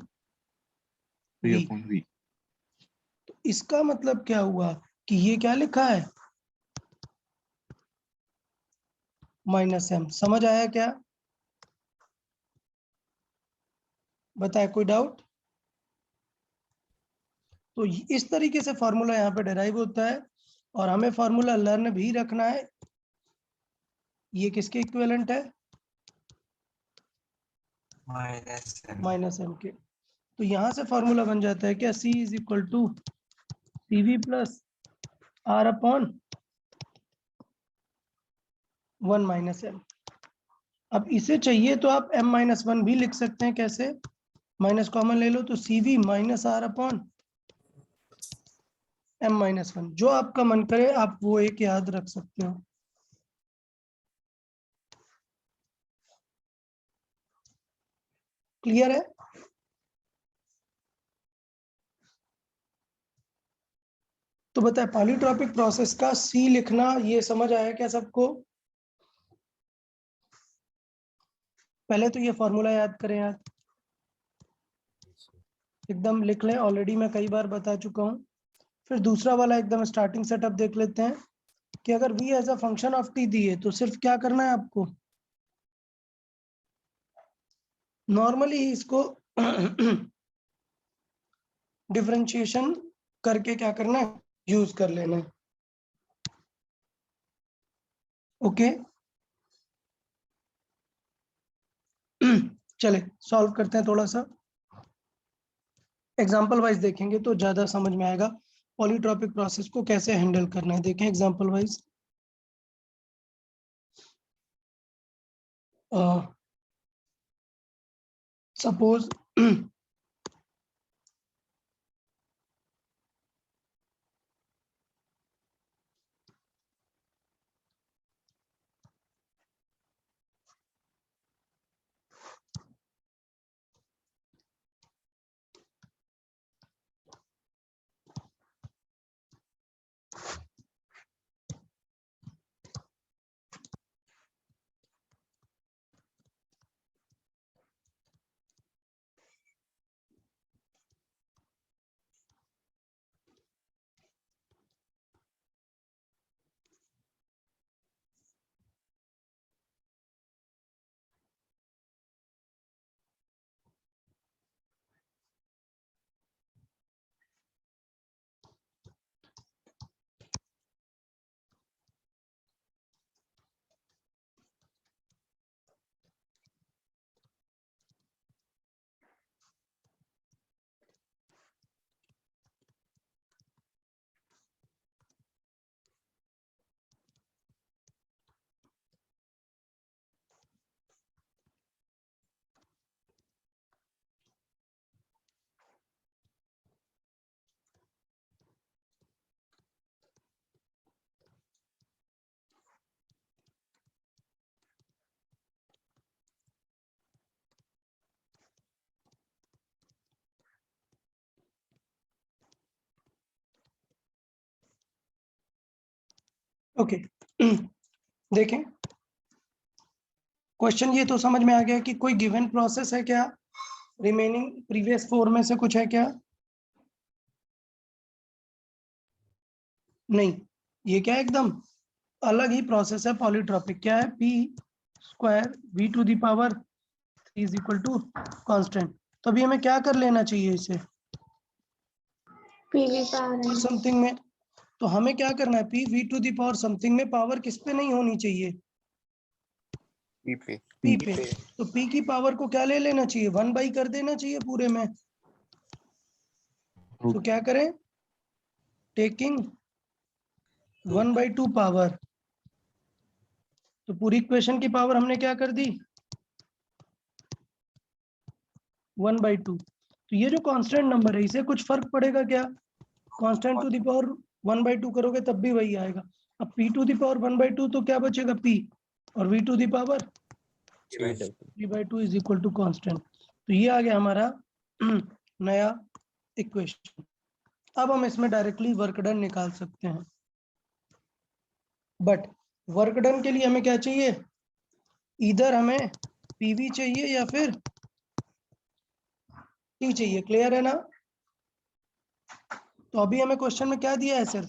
P V। upon V। तो इसका मतलब क्या हुआ कि ये क्या लिखा है, माइनस M। समझ आया क्या, बताए, कोई डाउट। तो इस तरीके से फॉर्मूला यहाँ पे डिराइव होता है, और हमें फॉर्मूला लर्न भी रखना है। ये किसके इक्विवेलेंट है, माइनस M के। तो यहाँ से फॉर्मूला बन जाता है क्या, C is equal to CV plus R upon 1 minus M। अब इसे चाहिए तो आप M-1 भी लिख सकते हैं, कैसे, माइनस कॉमन ले लो तो CV minus R upon M-1, जो आपका मन करे आप वो एक याद रख सकते हो। क्लियर है, तो बताए पॉलीट्रॉपिक प्रोसेस का C लिखना ये समझ आया क्या सबको। पहले तो ये फॉर्मूला याद करें यार, एकदम लिख लें, ऑलरेडी मैं कई बार बता चुका हूँ। फिर दूसरा वाला एकदम स्टार्टिंग सेटअप देख लेते हैं कि अगर v as a function of t दिए तो सिर्फ क्या करना है आपको, नॉर्मली इसको डिफरेंशिएशन करके क्या करना है, यूज कर लेना है। ओके, चले सॉल्व करते हैं थोड़ा सा। एग्जाम्पल वाइज देखेंगे तो ज्यादा समझ में आएगा पॉलीट्रॉपिक प्रोसेस को कैसे हैंडल करना है। देखें एग्जाम्पल वाइज। सपोज ओके देखें क्वेश्चन ये तो समझ में आ गया कि कोई गिवन प्रोसेस है क्या, रिमेनिंग प्रीवियस 4 में से कुछ है क्या? नहीं, ये क्या एकदम अलग ही प्रोसेस है पॉलीट्रॉपिक। क्या है? P square V to the power 3 is equal to constant. तो अभी हमें क्या कर लेना चाहिए इसे PV पावर समथिंग में। तो हमें क्या करना है, P V to the power something में पावर किस पे नहीं होनी चाहिए? पी पे। तो पी की पावर को क्या ले लेना चाहिए? 1/, कर देना चाहिए पूरे में। तो क्या करें, टेकिंग 1/2 पावर। तो पूरी इक्वेशन की पावर हमने क्या कर दी? 1/2। तो ये जो कांस्टेंट नंबर है इसे कुछ फर्क पड़ेगा क्या? कांस्टेंट टू द पावर 1/2 करोगे तब भी वही आएगा। अब p टू द पावर 1/2 तो क्या बचेगा? p, और v to the power 3/2 is equal to constant. तो ये आ गया हमारा नया इक्वेशन। अब हम इसमें डायरेक्टली वर्क डन निकाल सकते हैं, बट वर्क डन के लिए हमें क्या चाहिए? इधर हमें पीवी चाहिए या फिर टी चाहिए। क्लियर है ना? तो अभी हमें क्वेश्चन में क्या दिया है सिर्फ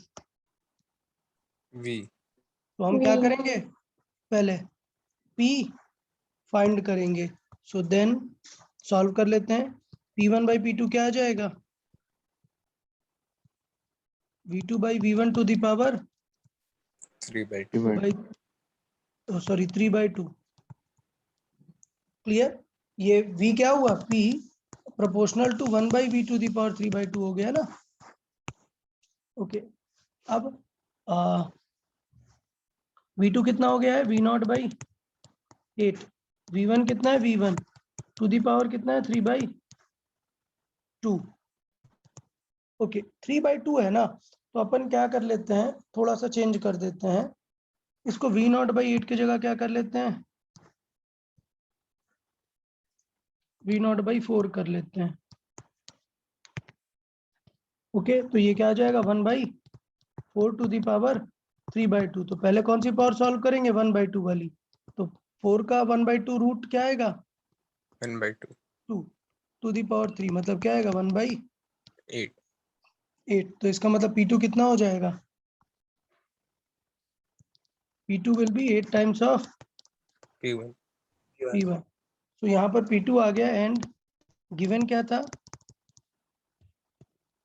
V। तो हम क्या करेंगे, पहले P फाइंड करेंगे। सो देन सॉल्व कर लेते हैं। P1/P2 क्या आ जाएगा? V2/V1 to the power 3/2। Sorry 3/2। Clear? ये V क्या हुआ? P proportional to 1/V to the power 3/2 हो गया ना। ओके, अब V2 कितना हो गया है? V0/8। V1 कितना है? V1 टू द पावर कितना है? 3/2। ओके, 3/2 है ना, तो अपन क्या कर लेते हैं, थोड़ा सा चेंज कर देते हैं इसको। V0/8 की जगह क्या कर लेते हैं? V0/4 कर लेते हैं। ओके, तो ये क्या आ जाएगा? 1/4 टू द पावर 3/2। तो पहले कौन सी पावर सॉल्व करेंगे? 1/2 वाली। तो 4 का 1/2 रूट क्या आएगा? 1/2। 2 टू द पावर 3, मतलब क्या आएगा? 1/8। 8। तो इसका मतलब P2 कितना हो जाएगा? P2 will be 8 times of P1। P1। तो यहाँ पर P2 आ गया, एंड गिवन क्या था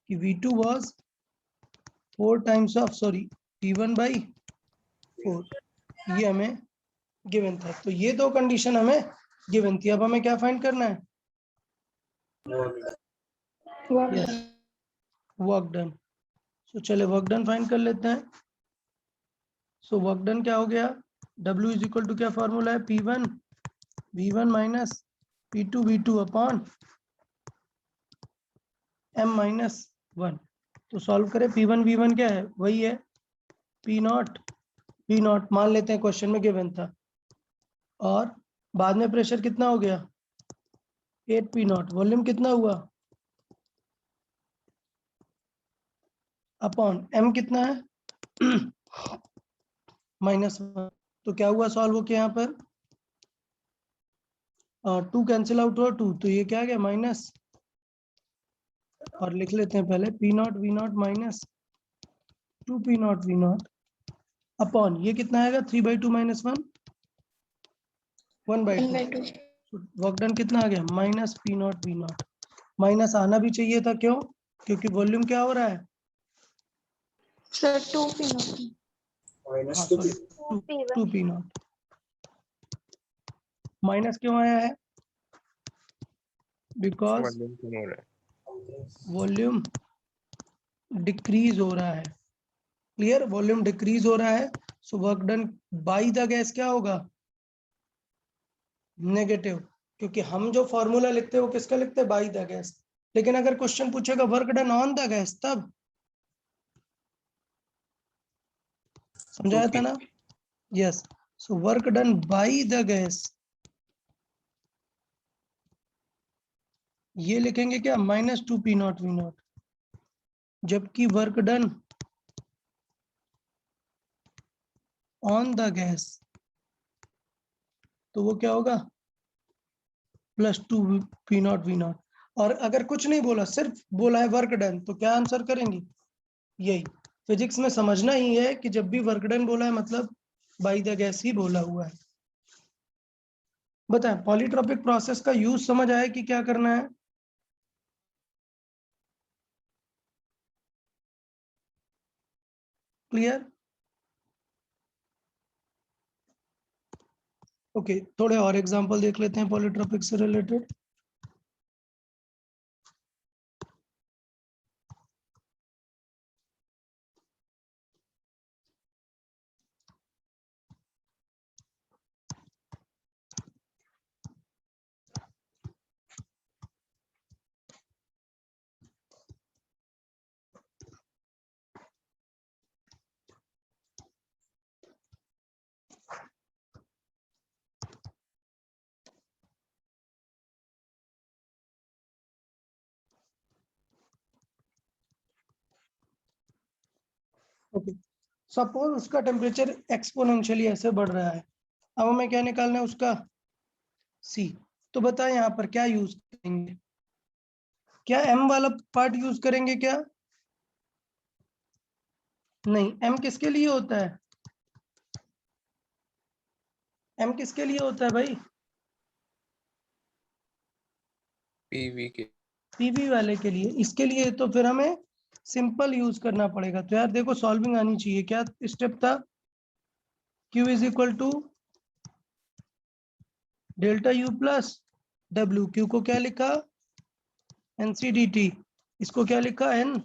कि V2 was 4 times of P1/4। ये हमें गिवन था। तो ये दो कंडीशन हमें गिवन थी। अब हमें क्या फाइंड करना है? Work yes, done. Work done. So चले वर्क डन फाइंड कर लेते हैं। सो वर्क डन क्या हो गया, W इज इक्वल टू क्या फॉर्मूला है, P1 V1 minus P2 V2 upon M minus 1। तो सॉल्व करें, P1 V1 क्या है, वही है P0 मान लेते हैं, क्वेश्चन में गिवन था। और बाद में प्रेशर कितना हो गया 8 P0, वॉल्यूम कितना हुआ अपॉन M कितना है -1। तो क्या हुआ सॉल्व होके यहाँ पर 2 कैंसिल आउट हुआ 2, तो ये क्या आ गया माइनस, और लिख लेते हैं पहले P0 V0 minus 2 P0 V0 upon ये कितना आएगा 3/2 माइनस 1 1/2। 1/2. वर्क डन कितना आ गया -P0 V0। माइनस आना भी चाहिए था, क्यों, क्योंकि वॉल्यूम क्या हो रहा है, Sir, 2 P0. हाँ सॉरी 2 P0। माइनस क्यों आया है, बिकॉज वॉल्यूम कम हो रहा है। वॉल्यूम डिक्रीज हो रहा है। क्लियर, वॉल्यूम डिक्रीज हो रहा है। So work done by the gas क्या होगा, नेगेटिव, क्योंकि हम जो फॉर्मूला लिखते हैं वो किसका लिखते हैं, बाय द गैस। लेकिन अगर क्वेश्चन पूछेगा work done on the gas, तब समझाया था ना, yes. So work done by the gas, ये लिखेंगे क्या -2 P0 V0, जबकि work done on the gas तो वो क्या होगा +2 P0 V0। और अगर कुछ नहीं बोला, सिर्फ बोला है वर्क डन, तो क्या आंसर करेंगे, यही। फिजिक्स में समझना ही है कि जब भी वर्क डन बोला है मतलब बाय द गैस ही बोला हुआ है। बताएं, पॉलीट्रोपिक प्रोसेस का यूज समझ आया कि क्या करना है, क्लियर, ओके। थोड़े और एग्जांपल देख लेते हैं पॉलीट्रोपिक से रिलेटेड। ओके, सपोज उसका टेम्परेचर एक्सपोनेंशियली ऐसे बढ़ रहा है, अब हमें क्या निकालना है उसका C। तो बताएं यहाँ पर क्या यूज करेंगे, क्या M वाला पार्ट यूज करेंगे क्या, नहीं। M किसके लिए होता है, M किसके लिए होता है भाई, पीवी के पीवी वाले के लिए। इसके लिए तो फिर हमें सिंपल यूज करना पड़ेगा। तो यार देखो सॉल्विंग आनी चाहिए, क्या स्टेप था, Q is equal to delta U plus W। Q को क्या लिखा NCDT, इसको क्या लिखा N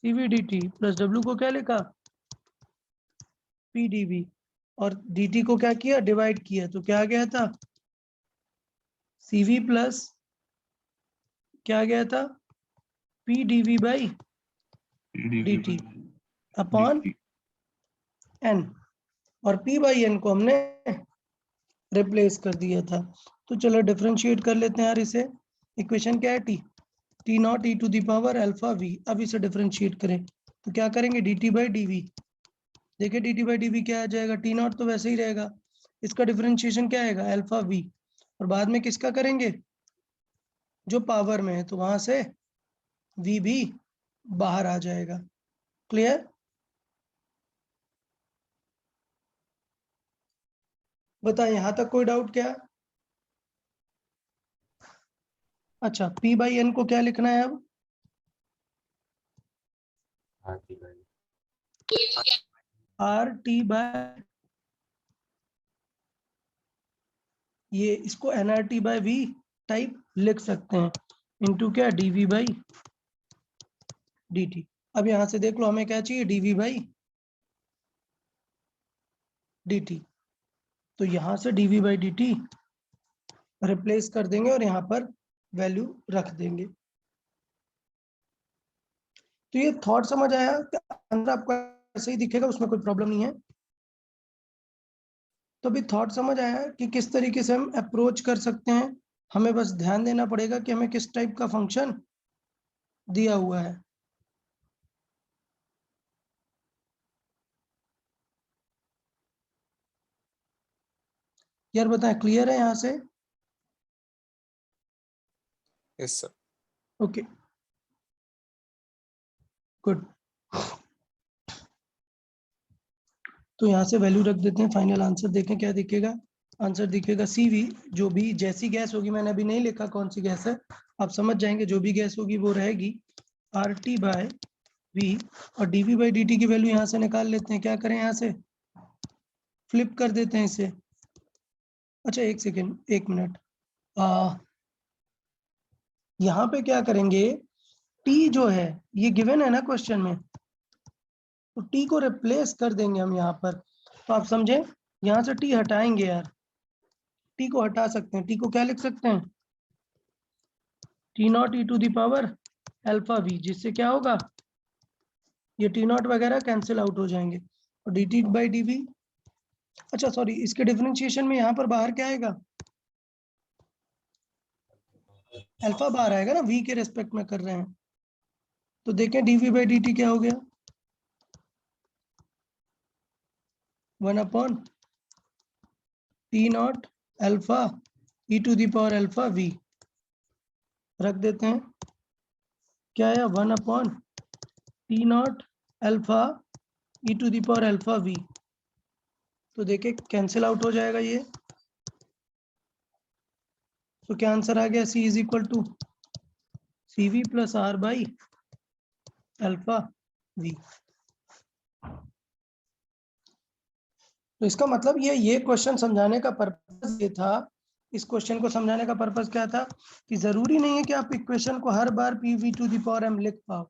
CVDT, प्लस W को क्या लिखा PdV, और dt को क्या किया डिवाइड किया, तो क्या आ गया था CV प्लस क्या आ गया था PdV by dt upon N, और P बाई N को हमने रिप्लेस कर दिया था। तो चलो डिफरेंशिएट कर लेते हैं यार इसे। इक्वेशन क्या है T0 e to the power alpha v। अब इसे डिफरेंशिएट करें तो क्या करेंगे dt बाई dv। देखिए dt बाई dv क्या आ जाएगा, T0 तो वैसे ही रहेगा, इसका डिफरेंशिएशन क्या आएगा अल्फा v, और बाद में किसका करेंगे जो पावर में है, तो वहां से v भी बाहर आ जाएगा। क्लियर, बताएं यहां तक कोई डाउट क्या। अच्छा, P बाई N को क्या लिखना है अब, RT बाय, ये इसको NRT बाय V टाइप लिख सकते हैं। इंटू क्या dv बाई dt। अब यहां से देख लो हमें क्या चाहिए, dv बाई dt। तो यहां से dv बाई dt रिप्लेस कर देंगे और यहाँ पर वैल्यू रख देंगे। तो ये थॉट समझ आया? आंसर आपको ऐसे ही दिखेगा, उसमें कोई प्रॉब्लम नहीं है। तो अभी थॉट समझ आया कि किस तरीके से हम अप्रोच कर सकते हैं। हमें बस ध्यान देना पड़ेगा कि हमें किस टाइप का फंक्शन दिया हुआ है। यार बताएं, क्लियर है यहाँ से? Yes sir. Okay good. तो यहाँ से वैल्यू रख देते हैं, फाइनल आंसर देखें क्या दिखेगा। आंसर दिखेगा CV। जो भी जैसी गैस होगी, मैंने अभी नहीं लिखा कौन सी गैस है, आप समझ जाएंगे, जो भी गैस होगी वो रहेगी RT बाय V। और dV बाई dt की वैल्यू यहाँ से निकाल लेते हैं। क्या करें, यहाँ से फ्लिप कर देते हैं इसे। अच्छा एक सेकेंड, 1 मिनट। यहाँ पे क्या करेंगे, T जो है ये गिवन है ना क्वेश्चन में, तो T को रिप्लेस कर देंगे हम यहाँ पर। तो आप समझे, यहाँ से T हटाएंगे यार, T को हटा सकते हैं। T को क्या लिख सकते हैं, T0 e to the power alpha V, जिससे क्या होगा, ये T0 वगैरह कैंसिल आउट हो जाएंगे। और dt बाई dv, अच्छा सॉरी, इसके डिफरेंशिएशन में यहाँ पर बाहर क्या आएगा, अल्फा बाहर आएगा ना, V के रेस्पेक्ट में कर रहे हैं। तो देखें dv बाई dt क्या हो गया, 1 upon T0 alpha e to the power alpha V। रख देते हैं, क्या है 1 upon T0 alpha e to the power alpha V। तो देखिए कैंसिल आउट हो जाएगा ये। तो क्या आंसर आ गया, C is equal to CV plus R by alpha V। तो इसका मतलब ये क्वेश्चन समझाने का पर्पस ये था, इस क्वेश्चन को समझाने का पर्पस क्या था, कि जरूरी नहीं है कि आप इक्वेशन को हर बार PV to the power M लिख पाओ।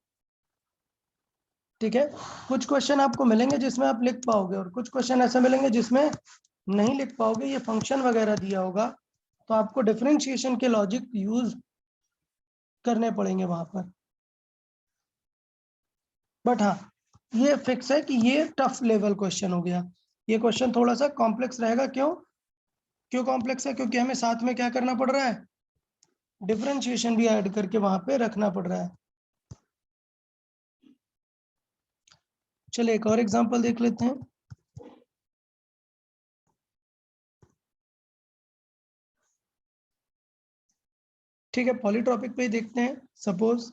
ठीक है, कुछ क्वेश्चन आपको मिलेंगे जिसमें आप लिख पाओगे, और कुछ क्वेश्चन ऐसे मिलेंगे जिसमें नहीं लिख पाओगे, ये फंक्शन वगैरह दिया होगा, तो आपको डिफरेंशिएशन के लॉजिक यूज करने पड़ेंगे वहां पर। बट हाँ, ये फिक्स है कि ये टफ लेवल क्वेश्चन हो गया। ये क्वेश्चन थोड़ा सा कॉम्प्लेक्स रहेगा। क्यों कॉम्प्लेक्स है, क्योंकि हमें साथ में क्या करना पड़ रहा है, डिफरेंशिएशन भी ऐड करके वहां पे रखना पड़ रहा है। चलिए एक और एग्जांपल देख लेते हैं। ठीक है, पॉलीट्रॉपिक पे ही देखते हैं। Suppose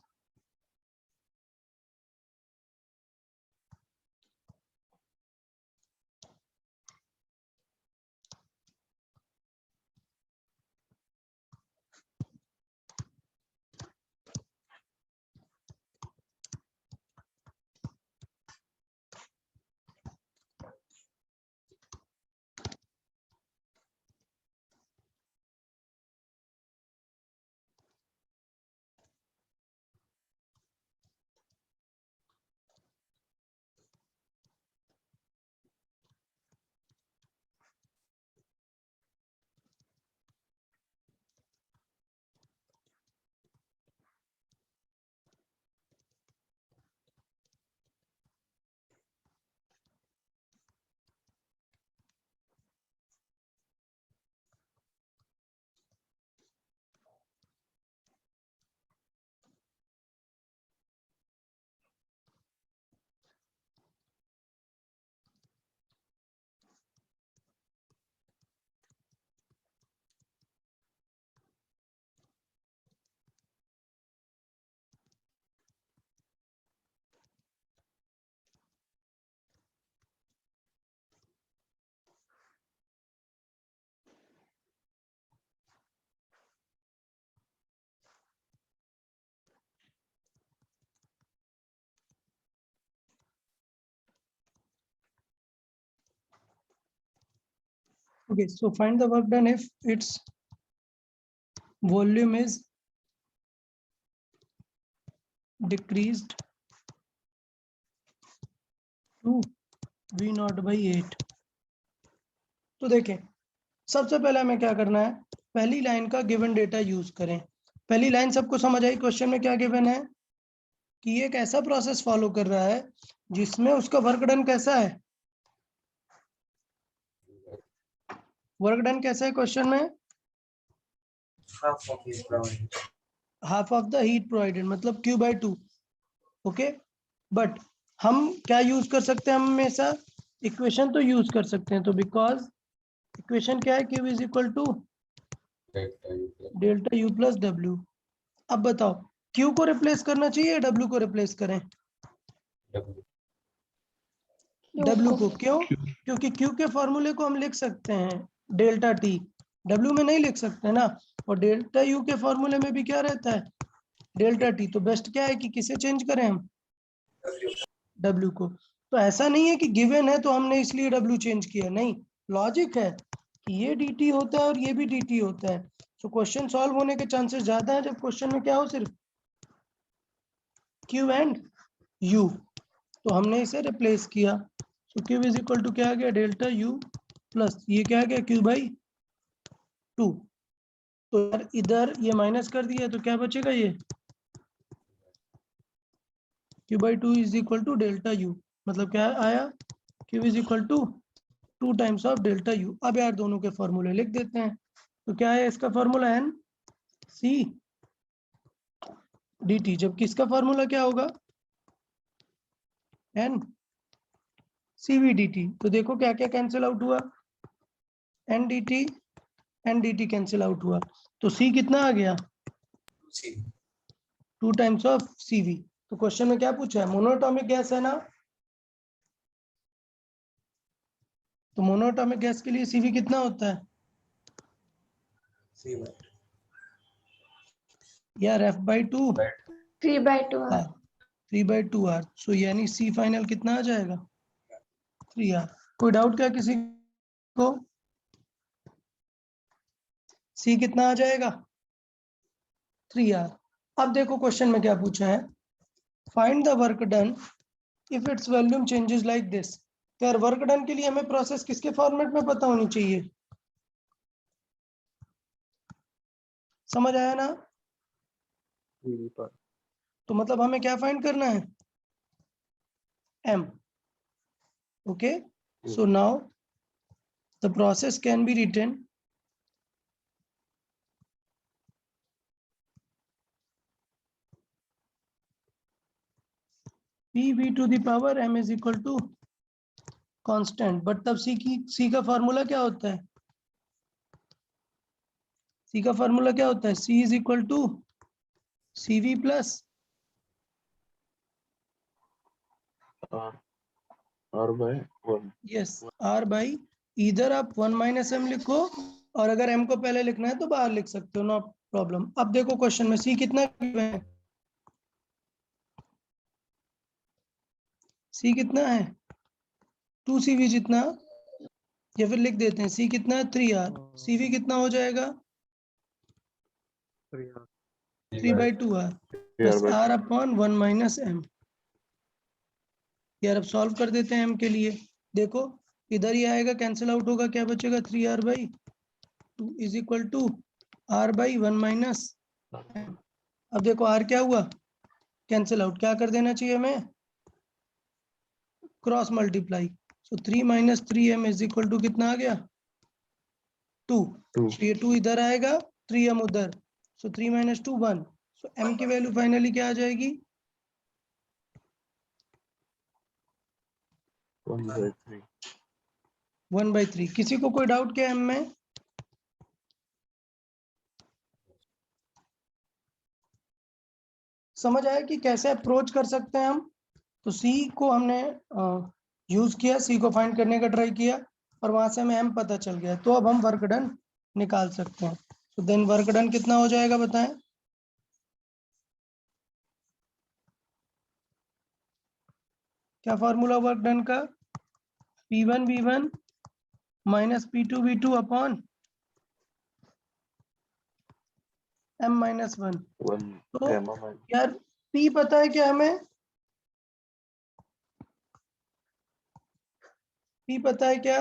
okay, so find the work done if its volume is decreased to V naught by 8। तो देखें, सबसे पहले हमें क्या करना है, पहली लाइन का गिवन डेटा यूज करें। पहली लाइन सबको समझ आई? क्वेश्चन में क्या गिवन है कि ये एक ऐसा प्रोसेस फॉलो कर रहा है जिसमें उसका वर्क डन कैसा है, वर्क डन कैसा है क्वेश्चन में? half of his provided. Half of the heat provided, मतलब Q/2। ओके, बट हम क्या यूज कर सकते हैं, हम हमेशा इक्वेशन तो यूज कर सकते हैं। तो बिकॉज इक्वेशन क्या है, Q is equal to delta U plus W। अब बताओ, Q को रिप्लेस करना चाहिए या W को रिप्लेस करें? W को। क्यों? क्योंकि Q के फॉर्मूले को हम लिख सकते हैं डेल्टा T, W में नहीं लिख सकते ना। और डेल्टा U के फॉर्मूले में भी क्या रहता है, डेल्टा T। तो बेस्ट क्या है कि किसे चेंज करें हम, W को। तो ऐसा नहीं है कि गिवन है तो हमने इसलिए W चेंज किया, नहीं, लॉजिक है कि ये dt होता है और ये भी dt होता है। तो क्वेश्चन सॉल्व होने के चांसेस ज्यादा है जब क्वेश्चन में क्या हो, सिर्फ Q एंड U। तो हमने इसे रिप्लेस किया। तो Q इज इक्वल टू क्या आ गया, डेल्टा U प्लस ये क्या आ गया, Q/2। तो यार इधर ये माइनस कर दिया तो क्या बचेगा, ये Q/2 is equal to delta U, मतलब क्या आया, Q is equal to 2 times of delta U। अब यार दोनों के फॉर्मूले लिख देते हैं। तो क्या है इसका फॉर्मूला, N C dt, जबकि इसका फॉर्मूला क्या होगा, N CV dt। तो देखो क्या क्या कैंसिल आउट हुआ, N dt कैंसिल आउट हुआ। तो C कितना आ गया, 2 टाइम्स ऑफ CV। तो क्वेश्चन में क्या पूछा है, मोनोएटॉमिक गैस है ना। तो मोनोएटॉमिक गैस के लिए CV कितना होता है C1. यार, F/2 3/2 3/2R। सो यानी C फाइनल कितना आ जाएगा, 3R। कोई डाउट क्या किसी को, C कितना आ जाएगा, 3R। अब देखो क्वेश्चन में क्या पूछा है, find the work done if its volume changes like this. तो यार वर्क डन के लिए हमें प्रोसेस किसके फॉर्मेट में पता होनी चाहिए, समझ आया ना। तो मतलब हमें क्या फाइंड करना है, M। Okay, so now the process can be written PV to the power M is equal to constant. But तब C का फॉर्मूला क्या होता है, C का फॉर्मूला क्या होता है, C is equal to CV plus yes R/, इधर आप 1 - M लिखो, और अगर M को पहले लिखना है तो बाहर लिख सकते हो, नो प्रॉब्लम। अब देखो क्वेश्चन में C कितना है, C कितना है 2CV जितना, या फिर लिख देते हैं C कितना है 3R। CV कितना हो जाएगा 3/2R प्लस R/1 - M। यार अब सॉल्व कर देते हैं M के लिए। देखो इधर ही आएगा, कैंसिल आउट होगा, क्या बचेगा 3R/2 is equal to R/1 - M। अब देखो R क्या हुआ, कैंसिल आउट, क्या कर देना चाहिए हमें, cross multiply. So 3 - 3M is equal to कितना आ गया 2। ये 2 इधर आएगा, 3M उधर, सो 3 - 2 1। सो M की वैल्यू फाइनली क्या आ जाएगी 1/3। किसी को कोई डाउट क्या M में, समझ आया कि कैसे अप्रोच कर सकते हैं हम। तो C को हमने यूज किया, C को फाइंड करने का ट्राई किया, और वहां से हमें M पता चल गया। तो अब हम वर्क डन निकाल सकते हैं। तो देन वर्क डन कितना हो जाएगा बताएं, क्या फॉर्मूला वर्क डन का, P1V1 - P2V2 अपॉन M - 1। तो यार P पता है क्या हमें? P पता है क्या?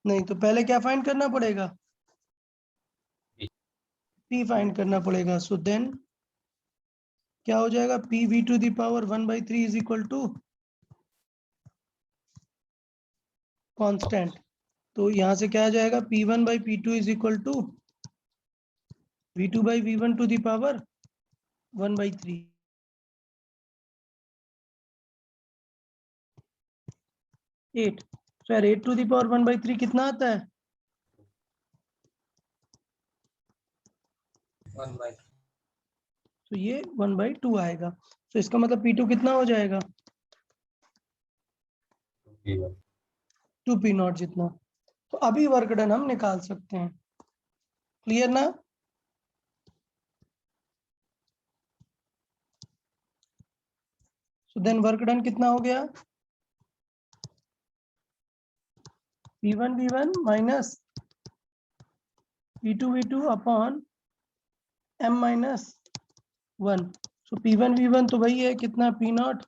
नहीं, तो पहले क्या फाइंड करना पड़ेगा? P फाइंड करना पड़ेगा। सो देन क्या हो जाएगा? PV to the power 1/3 is equal to constant. तो यहां से क्या आ जाएगा? P1/P2 is equal to V2/V1 to the power 1/3। 8। Sir 8 to the power 1/3 कितना आता है? 1/2। तो ये 1/2 आएगा। तो इसका मतलब P2 कितना हो जाएगा? 2P0 जितना। तो अभी वर्क डन हम निकाल सकते हैं। क्लियर ना? सो देन वर्क डन कितना हो गया? P1 V1 minus P2 V2 upon M minus 1। सो P1 V1 तो वही है, कितना? P0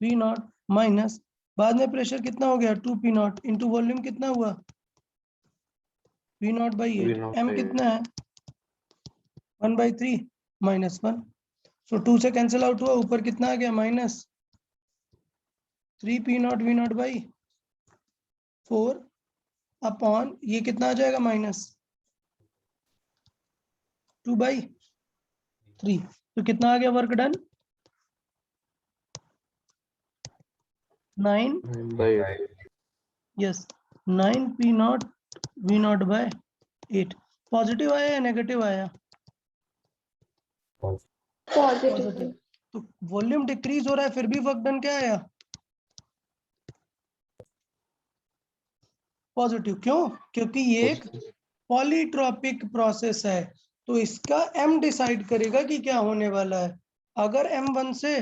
V0 माइनस, बाद में प्रेशर कितना हो गया? 2P0 इंटू वॉल्यूम कितना हुआ? V0/8। V0 M by कितना है? 1/3 माइनस 1। सो 2 से कैंसिल आउट हुआ, ऊपर कितना आ गया? माइनस 3P0 V0/4 अपॉन ये कितना आ जाएगा? माइनस 2/3। तो कितना आ गया work done? 9। 9/8। Yes, 9P0 V0/8। Positive आया या नेगेटिव आया? Positive. तो वॉल्यूम डिक्रीज हो रहा है, फिर भी वर्क डन क्या आया? पॉजिटिव। क्यों? क्योंकि ये एक पॉलीट्रॉपिक प्रोसेस है। तो इसका M डिसाइड करेगा कि क्या होने वाला है। अगर M 1 से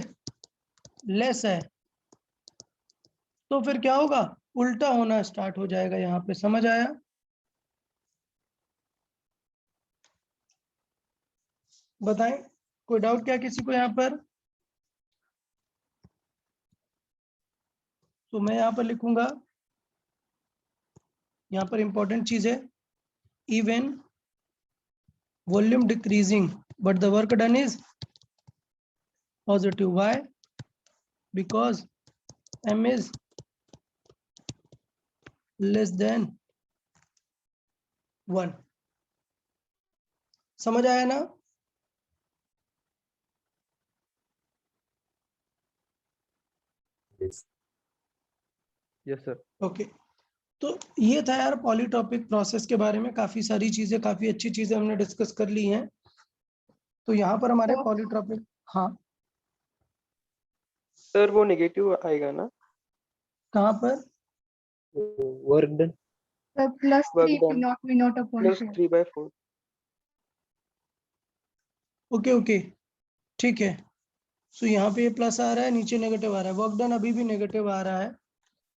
लेस है तो फिर क्या होगा? उल्टा होना स्टार्ट हो जाएगा। यहाँ पे समझ आया? बताएं, कोई डाउट क्या किसी को यहाँ पर? तो मैं यहाँ पर लिखूंगा, यहाँ पर इंपॉर्टेंट चीज है, even volume decreasing but the work done is positive. Why? Because M is less than 1। समझ आया ना? Yes sir. ओके। तो ये था यार पॉलीटॉपिक प्रोसेस के बारे में। काफी सारी चीजें, काफी अच्छी चीजें हमने डिस्कस कर ली हैं। तो यहाँ पर हमारे पॉलीटॉपिक, हाँ सर वो नेगेटिव आएगा ना? कहाँ पर? Work done Plus Work 3 done. P0 V0 upon plus 4. 3/4। Okay okay, ठीक है। सो यहाँ पे ये प्लस आ रहा है, नीचे नेगेटिव आ रहा है। वर्क डन अभी भी नेगेटिव आ रहा है।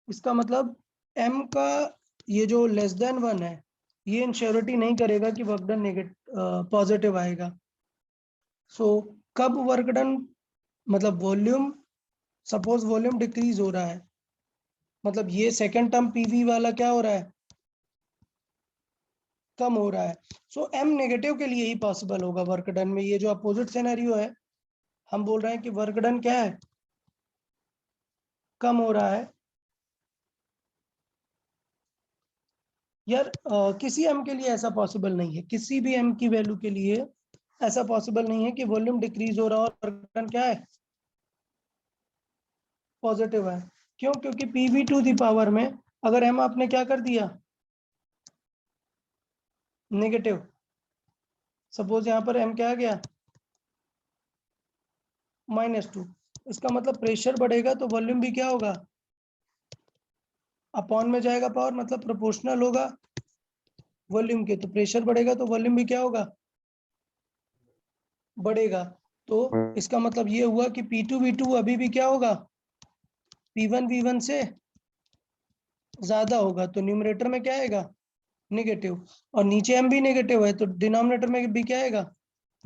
इसका मतलब M का ये जो लेस देन 1 है, ये इंश्योरिटी नहीं करेगा कि वर्क डन पॉजिटिव आएगा। सो कब वर्क डन, मतलब वॉल्यूम, सपोज वॉल्यूम डिक्रीज हो रहा है, मतलब ये सेकंड टर्म PV वाला क्या हो रहा है? कम हो रहा है। सो M नेगेटिव के लिए ही पॉसिबल होगा वर्क डन में। ये जो अपोजिट सिनेरियो है, हम बोल रहे हैं कि वर्क डन क्या है? कम हो रहा है। यार किसी M के लिए ऐसा पॉसिबल नहीं है, किसी भी M की वैल्यू के लिए ऐसा पॉसिबल नहीं है कि वॉल्यूम डिक्रीज हो रहा और वर्क डन क्या है? पॉजिटिव है। क्यों? क्योंकि PV टू दी पावर में अगर M आपने क्या कर दिया? नेगेटिव। सपोज यहाँ पर M क्या आ गया? -2। इसका मतलब प्रेशर बढ़ेगा तो वॉल्यूम भी क्या होगा? अपॉन में जाएगा पावर, मतलब प्रोपोर्शनल होगा वॉल्यूम के। तो प्रेशर बढ़ेगा तो वॉल्यूम भी क्या होगा? बढ़ेगा। तो इसका मतलब ये हुआ कि P2 V2 अभी भी क्या होगा? P1 V1 से ज्यादा होगा। तो न्यूमरेटर में क्या आएगा? नेगेटिव। और नीचे M भी नेगेटिव है तो डिनोमिनेटर में भी क्या आएगा?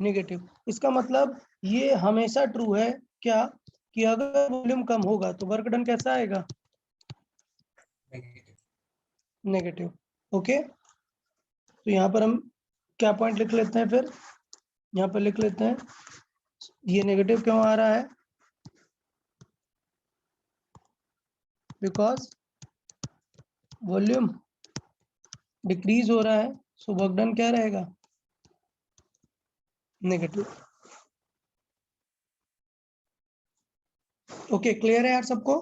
नेगेटिव। इसका मतलब ये हमेशा ट्रू है क्या कि अगर वॉल्यूम कम होगा तो वर्क डन कैसा आएगा? नेगेटिव। ओके, तो यहाँ पर हम क्या पॉइंट लिख लेते हैं, फिर यहाँ पर लिख लेते हैं ये नेगेटिव क्यों आ रहा है? बिकॉज वॉल्यूम डिक्रीज हो रहा है, सो वर्क डन क्या रहेगा? नेगेटिव। ओके, क्लियर है यार सबको?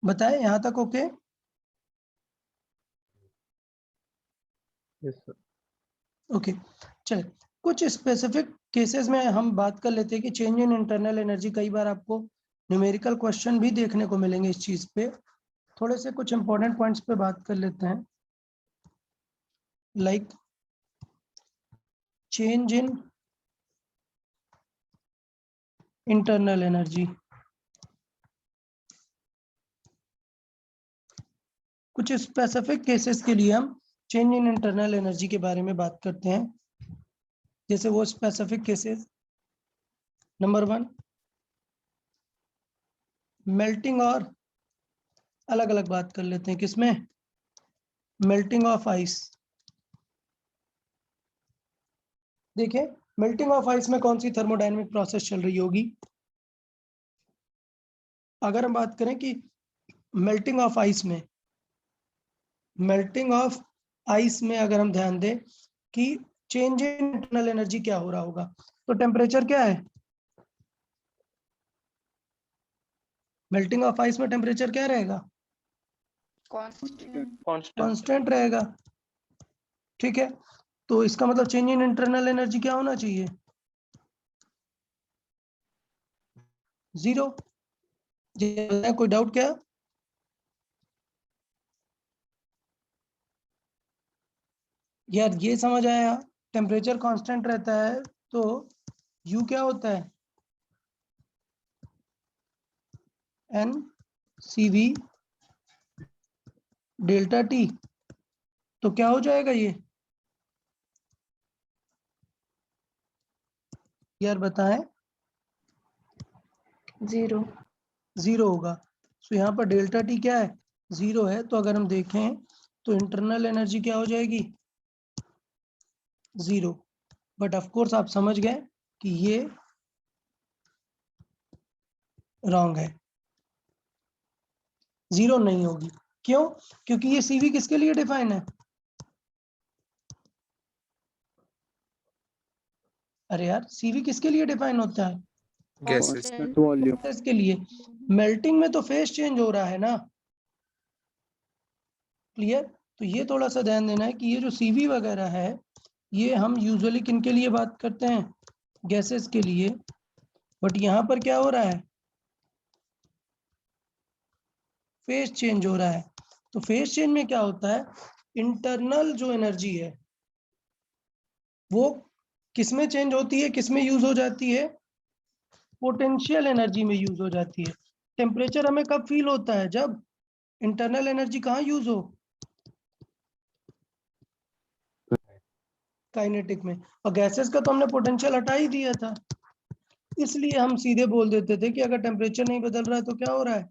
बताएं यहां तक ओके? Yes, sir. ओके, चल कुछ स्पेसिफिक केसेस में हम बात कर लेते हैं कि चेंज इन इंटरनल एनर्जी, कई बार आपको न्यूमेरिकल क्वेश्चन भी देखने को मिलेंगे इस चीज पे। थोड़े से कुछ इंपॉर्टेंट पॉइंट्स पे बात कर लेते हैं, like change in internal energy. कुछ स्पेसिफिक केसेस के लिए हम चेंज इन इंटरनल एनर्जी के बारे में बात करते हैं। जैसे वो स्पेसिफिक केसेस, नंबर 1 मेल्टिंग, और अलग अलग बात कर लेते हैं किसमें? Melting of ice. देखिए मेल्टिंग ऑफ आइस में कौन सी थर्मोडायनेमिक प्रोसेस चल रही होगी? अगर हम बात करें कि मेल्टिंग ऑफ आइस में, मेल्टिंग ऑफ आइस में अगर हम ध्यान दें कि चेंज इन इंटरनल एनर्जी क्या हो रहा होगा, तो टेम्परेचर क्या है? मेल्टिंग ऑफ आइस में टेम्परेचर क्या रहेगा? Constant. कांस्टेंट रहेगा। ठीक है, तो इसका मतलब चेंज इन इंटरनल एनर्जी क्या होना चाहिए? 0। कोई डाउट क्या? यार ये समझ आया, टेम्परेचर कांस्टेंट रहता है तो U क्या होता है? N CV delta T। तो क्या हो जाएगा ये? यार बताएं। 0. 0 होगा। सो यहाँ पर डेल्टा T क्या है? 0 है। तो अगर हम देखें तो इंटरनल एनर्जी क्या हो जाएगी? 0। बट ऑफ कोर्स आप समझ गए कि ये रॉन्ग है, 0 नहीं होगी। क्यों? क्योंकि ये CV किसके लिए डिफाइन है? अरे यार CV किसके लिए डिफाइन होता है? गैसेस। Constant volume. इसके लिए। मेल्टिंग में तो फेस चेंज हो रहा है ना। क्लियर? तो ये थोड़ा सा ध्यान देना है कि ये जो CV वगैरह है, ये हम यूजुअली किन के लिए बात करते हैं? गैसेस के लिए। बट यहाँ पर क्या हो रहा है? फेस चेंज हो रहा है। तो फेस चेंज में क्या होता है? इंटरनल जो एनर्जी है वो किसमें चेंज होती है, किसमें यूज हो जाती है? पोटेंशियल एनर्जी में यूज हो जाती है। टेम्परेचर हमें कब फील होता है? जब इंटरनल एनर्जी कहाँ यूज हो? काइनेटिक में। और गैसेस का तो हमने पोटेंशियल हटा ही दिया था, इसलिए हम सीधे बोल देते थे कि अगर टेम्परेचर नहीं बदल रहा है तो क्या हो रहा है?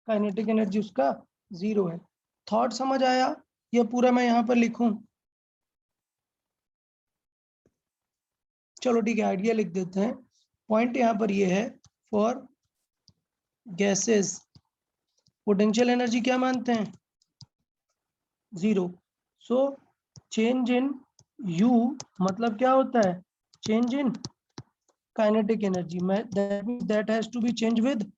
काइनेटिक एनर्जी उसका 0 है। थॉट समझ आया? ये पूरा मैं यहाँ पर लिखूं? चलो ठीक है, आइडिया लिख देते हैं। पॉइंट यहाँ पर ये है, फॉर गैसेस पोटेंशियल एनर्जी क्या मानते हैं? 0। सो चेंज इन U मतलब क्या होता है? Change in kinetic energy. That has to be change with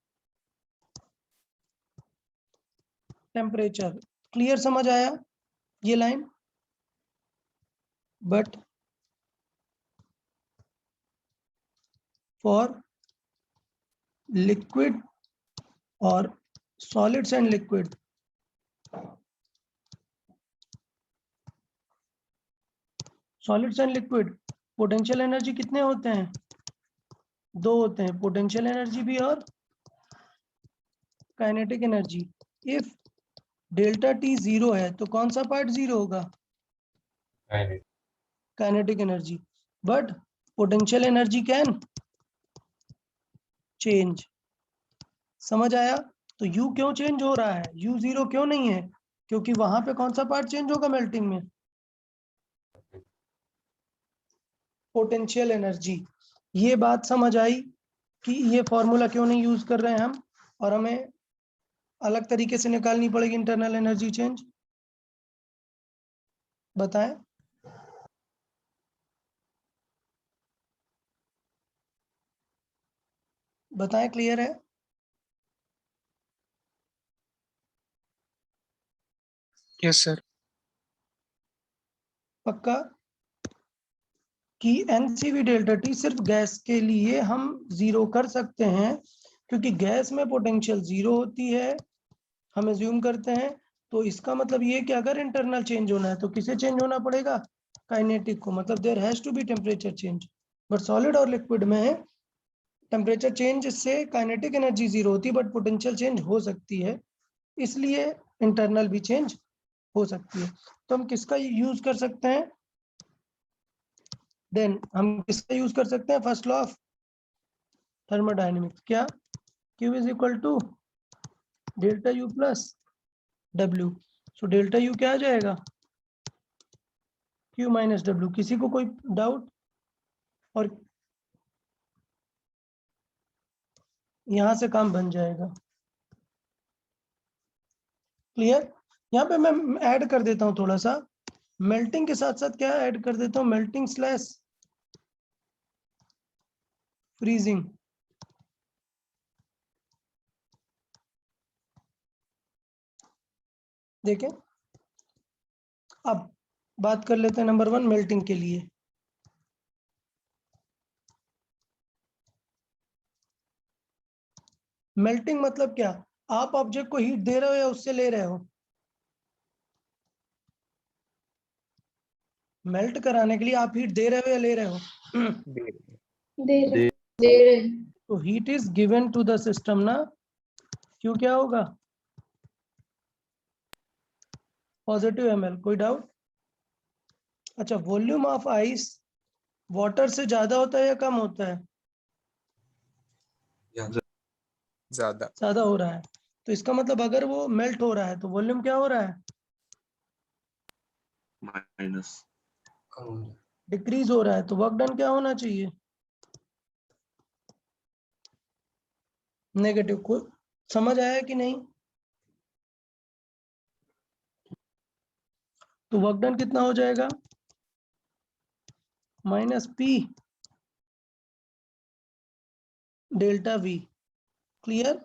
temperature. Clear समझ आया ये लाइन? बट फॉर लिक्विड और solids and liquid, solids and liquid potential energy कितने होते हैं? 2 होते हैं, पोटेंशियल एनर्जी भी और kinetic energy. If delta T 0 है तो कौन सा पार्ट 0 होगा? Kinetic. Kinetic energy, but potential energy can change. समझ आया? तो U क्यों चेंज हो रहा है? U 0 क्यों नहीं है? क्योंकि वहां पे कौन सा पार्ट चेंज होगा मेल्टिंग में? Potential energy. ये बात समझ आई कि ये फॉर्मूला क्यों नहीं यूज कर रहे हैं हम, और हमें अलग तरीके से निकालनी पड़ेगी इंटरनल एनर्जी चेंज। बताएं। बताएं, क्लियर है? Yes sir. पक्का? कि एनसीवी डेल्टा टी सिर्फ गैस के लिए हम 0 कर सकते हैं, क्योंकि गैस में पोटेंशियल 0 होती है, हम एज्यूम करते हैं। तो इसका मतलब ये कि अगर इंटरनल चेंज होना है तो किसे चेंज होना पड़ेगा? काइनेटिक को। मतलब there has to be temperature change. But solid और लिक्विड में टेम्परेचर चेंज से काइनेटिक एनर्जी 0 होती है, बट पोटेंशियल चेंज हो सकती है, इसलिए इंटरनल भी चेंज हो सकती है। तो हम किसका यूज कर सकते हैं? देन हम किसका यूज कर सकते हैं? First law of thermodynamics. क्या? Q is equal to delta U plus W। So delta U क्या आ जाएगा? Q minus W। किसी को कोई डाउट? और यहां से काम बन जाएगा। क्लियर? यहाँ पे मैं ऐड कर देता हूं थोड़ा सा, मेल्टिंग के साथ साथ क्या ऐड कर देता हूं? Melting slash freezing. देखें, अब बात कर लेते हैं नंबर 1 मेल्टिंग के लिए। मेल्टिंग मतलब क्या? आप ऑब्जेक्ट को हीट दे रहे हो या उससे ले रहे हो? मेल्ट कराने के लिए आप हीट दे रहे हो या ले रहे हो? दे रहे हैं। तो heat is given to the system ना। क्यों क्या होगा? Positive ml। कोई डाउट? अच्छा, वॉल्यूम ऑफ आइस वाटर से ज्यादा होता है या कम होता है? ज्यादा। ज्यादा हो रहा है। तो इसका मतलब अगर वो मेल्ट हो रहा है तो वॉल्यूम क्या हो रहा है? माइनस। डिक्रीज हो रहा है। तो वर्क डन क्या होना चाहिए? नेगेटिव। को समझ आया कि नहीं? तो वर्क डन कितना हो जाएगा? Minus P delta we. Clear?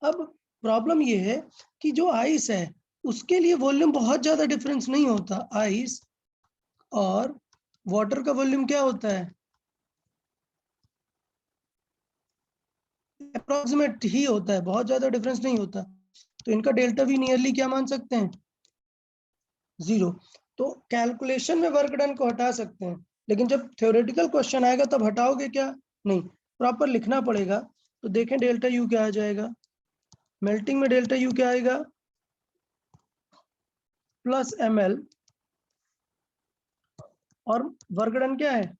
अब प्रॉब्लम ये है कि जो आइस है उसके लिए वॉल्यूम बहुत ज्यादा डिफरेंस नहीं होता। आइस और वाटर का वॉल्यूम क्या होता है? अप्रोक्सीमेट ही होता है, बहुत ज्यादा डिफरेंस नहीं होता। तो इनका डेल्टा वी नियरली क्या मान सकते हैं? 0। तो कैलकुलेशन में वर्क डन को हटा सकते हैं, लेकिन जब थ्योरेटिकल क्वेश्चन आएगा तब हटाओगे क्या? नहीं, प्रॉपर लिखना पड़ेगा। तो देखें डेल्टा यू क्या आ जाएगा। मेल्टिंग में डेल्टा यू क्या आएगा? प्लस ml, और वर्क डन क्या है?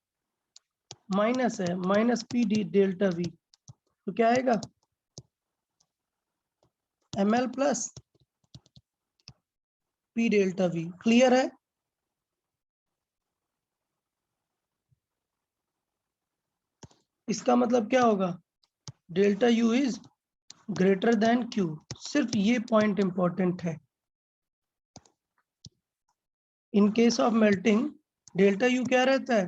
माइनस है, minus P D delta we. तो क्या आएगा? ml plus P delta we. Clear है? इसका मतलब क्या होगा? Delta U is greater than Q. सिर्फ ये पॉइंट इंपॉर्टेंट है। In case of melting delta U क्या रहता है?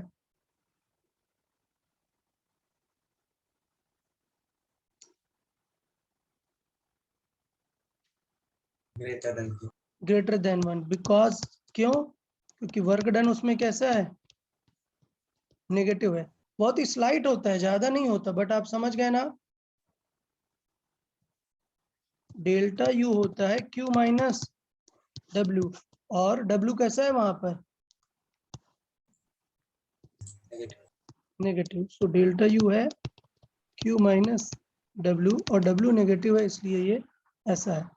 Greater than 1। बिकॉज क्यों? क्योंकि वर्क डन उसमें कैसा है? नेगेटिव है। बहुत ही स्लाइट होता है, ज्यादा नहीं होता, बट आप समझ गए ना। डेल्टा यू होता है Q माइनस W, और W कैसा है वहां पर? नेगेटिव। सो डेल्टा यू है Q माइनस W, और W नेगेटिव है, इसलिए ये ऐसा है।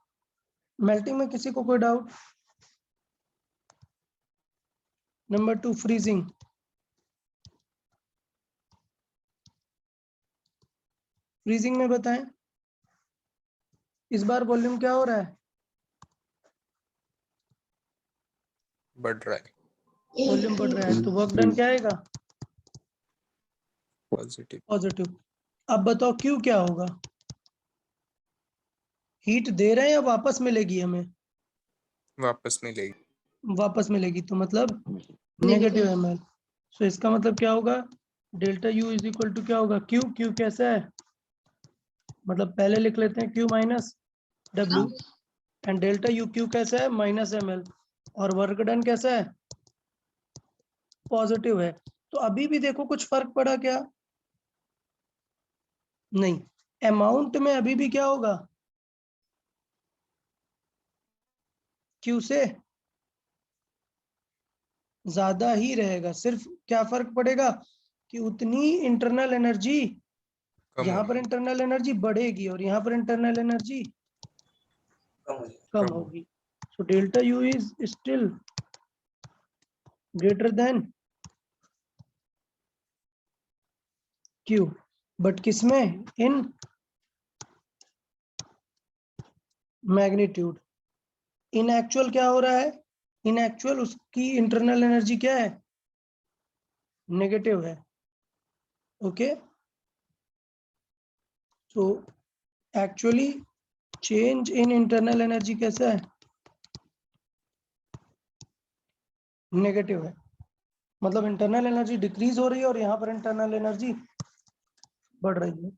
मेल्टिंग में किसी को कोई डाउट? Number 2 freezing. फ्रीजिंग में बताएं इस बार वॉल्यूम क्या हो रहा है? बढ़ रहा है वॉल्यूम बढ़ रहा है, तो वर्क डन क्या आएगा? पॉजिटिव। पॉजिटिव। अब बताओ क्यू क्या होगा? हीट दे रहे हैं या वापस मिलेगी हमें? वापस मिलेगी। वापस मिलेगी, तो मतलब नेगेटिव ml। सो इसका मतलब क्या होगा? Delta U is equal to क्या होगा? क्यू। क्यू कैसा है? मतलब पहले लिख लेते हैं Q minus W, and delta U Q कैसा है? Minus ml। और वर्क डन कैसा है? पॉजिटिव है। तो अभी भी देखो कुछ फर्क पड़ा क्या? नहीं। अमाउंट में अभी भी क्या होगा? क्यू से ज्यादा ही रहेगा। सिर्फ क्या फर्क पड़ेगा कि उतनी इंटरनल एनर्जी, कम यहाँ पर होगी। इंटरनल एनर्जी बढ़ेगी और यहाँ पर इंटरनल एनर्जी कम कम होगी। So delta U is still greater than Q, but किसमें? In magnitude. इन एक्चुअल क्या हो रहा है? इन एक्चुअल उसकी इंटरनल एनर्जी क्या है? नेगेटिव है। ओके, तो actually change in internal energy कैसा है? नेगेटिव है। मतलब इंटरनल एनर्जी डिक्रीज हो रही है और यहाँ पर इंटरनल एनर्जी बढ़ रही है।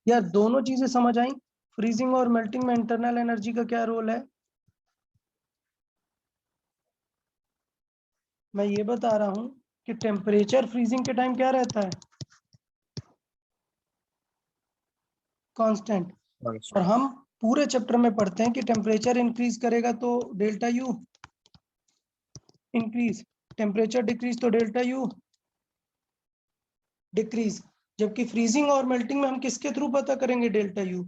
यार दोनों चीजें समझ आई? फ्रीजिंग और मेल्टिंग में इंटरनल एनर्जी का क्या रोल है? मैं ये बता रहा हूं कि टेम्परेचर फ्रीजिंग के टाइम क्या रहता है? कांस्टेंट। और हम पूरे चैप्टर में पढ़ते हैं कि टेम्परेचर इंक्रीज करेगा तो delta U increase, temperature decrease तो डेल्टा यू डिक्रीज। जबकि फ्रीजिंग और मेल्टिंग में हम किसके थ्रू पता करेंगे डेल्टा यू?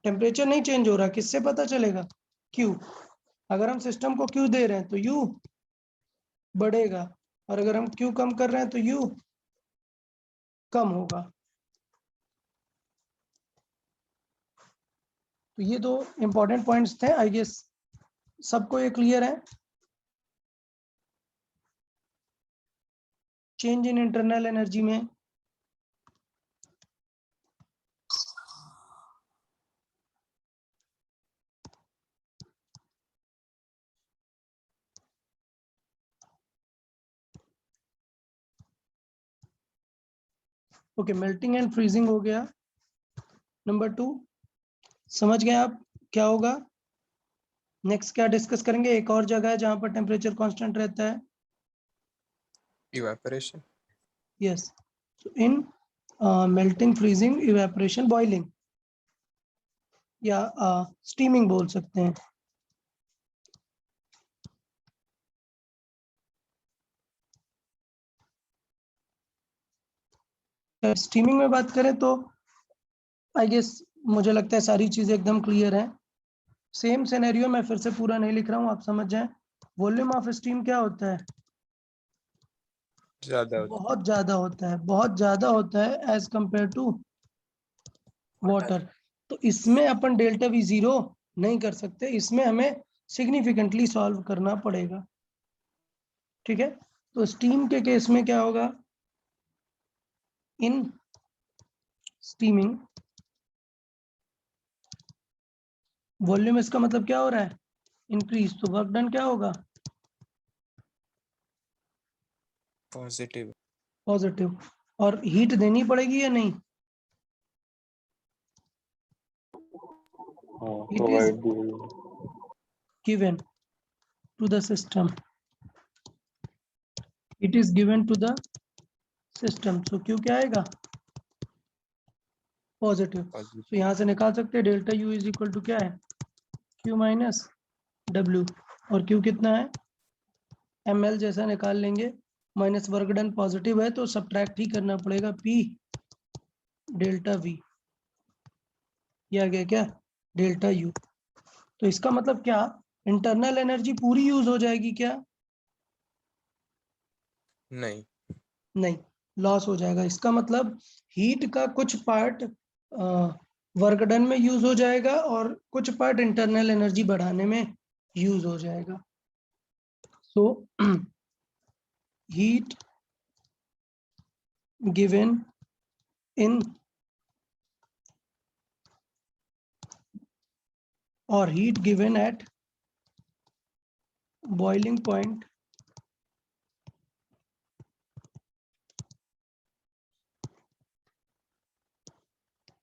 टेम्परेचर नहीं चेंज हो रहा, किससे पता चलेगा? क्यू। अगर हम सिस्टम को क्यू दे रहे हैं तो यू बढ़ेगा, और अगर हम क्यू कम कर रहे हैं तो यू कम होगा। तो ये दो इंपॉर्टेंट पॉइंट्स थे। आई गेस सबको ये क्लियर है? चेंज इन इंटरनल एनर्जी में ओके, मेल्टिंग एंड फ्रीजिंग हो गया। नंबर 2 समझ गए आप क्या होगा? नेक्स्ट क्या डिस्कस करेंगे? एक और जगह है जहां पर टेम्परेचर कांस्टेंट रहता है। इवेपोरेशन। यस, इन मेल्टिंग, फ्रीजिंग, इवेपोरेशन, बॉइलिंग या स्टीमिंग बोल सकते हैं। स्टीमिंग में बात करें तो आई गेस मुझे लगता है सारी चीजें एकदम क्लियर है। सेम सिनेरियो मैं फिर से पूरा नहीं लिख रहा हूँ, आप समझ जाएं। वॉल्यूम ऑफ स्टीम क्या होता है? ज्यादा होता बहुत ज्यादा होता है, बहुत ज्यादा होता है एज कंपेयर टू वाटर। तो इसमें अपन डेल्टा वी जीरो नहीं कर सकते, इसमें हमें सिग्निफिकेंटली सॉल्व करना पड़ेगा। ठीक है, तो स्टीम के केस में क्या होगा? इन स्टीमिंग वॉल्यूम, इसका मतलब क्या हो रहा है? इंक्रीज, तो वर्क डन क्या होगा? पॉजिटिव। पॉजिटिव। और हीट देनी पड़ेगी या नहीं? It is given to the system. It is given to the system. So Q क्या आएगा? पॉजिटिव। तो यहाँ से निकाल सकते हैं delta U is equal to क्या है? Q minus W। और Q कितना है? ml जैसा निकाल लेंगे। माइनस वर्क डन पॉजिटिव है तो सब्ट्रैक्ट ही करना पड़ेगा P डेल्टा वी, ये आ गया क्या, डेल्टा यू। तो इसका मतलब क्या, इंटरनल एनर्जी पूरी यूज हो जाएगी क्या? नहीं, नहीं, लॉस हो जाएगा। इसका मतलब हीट का कुछ पार्ट वर्क डन में यूज हो जाएगा और कुछ पार्ट इंटरनल एनर्जी बढ़ाने में यूज हो जाएगा। सो हीट गिवन इन और heat given at boiling point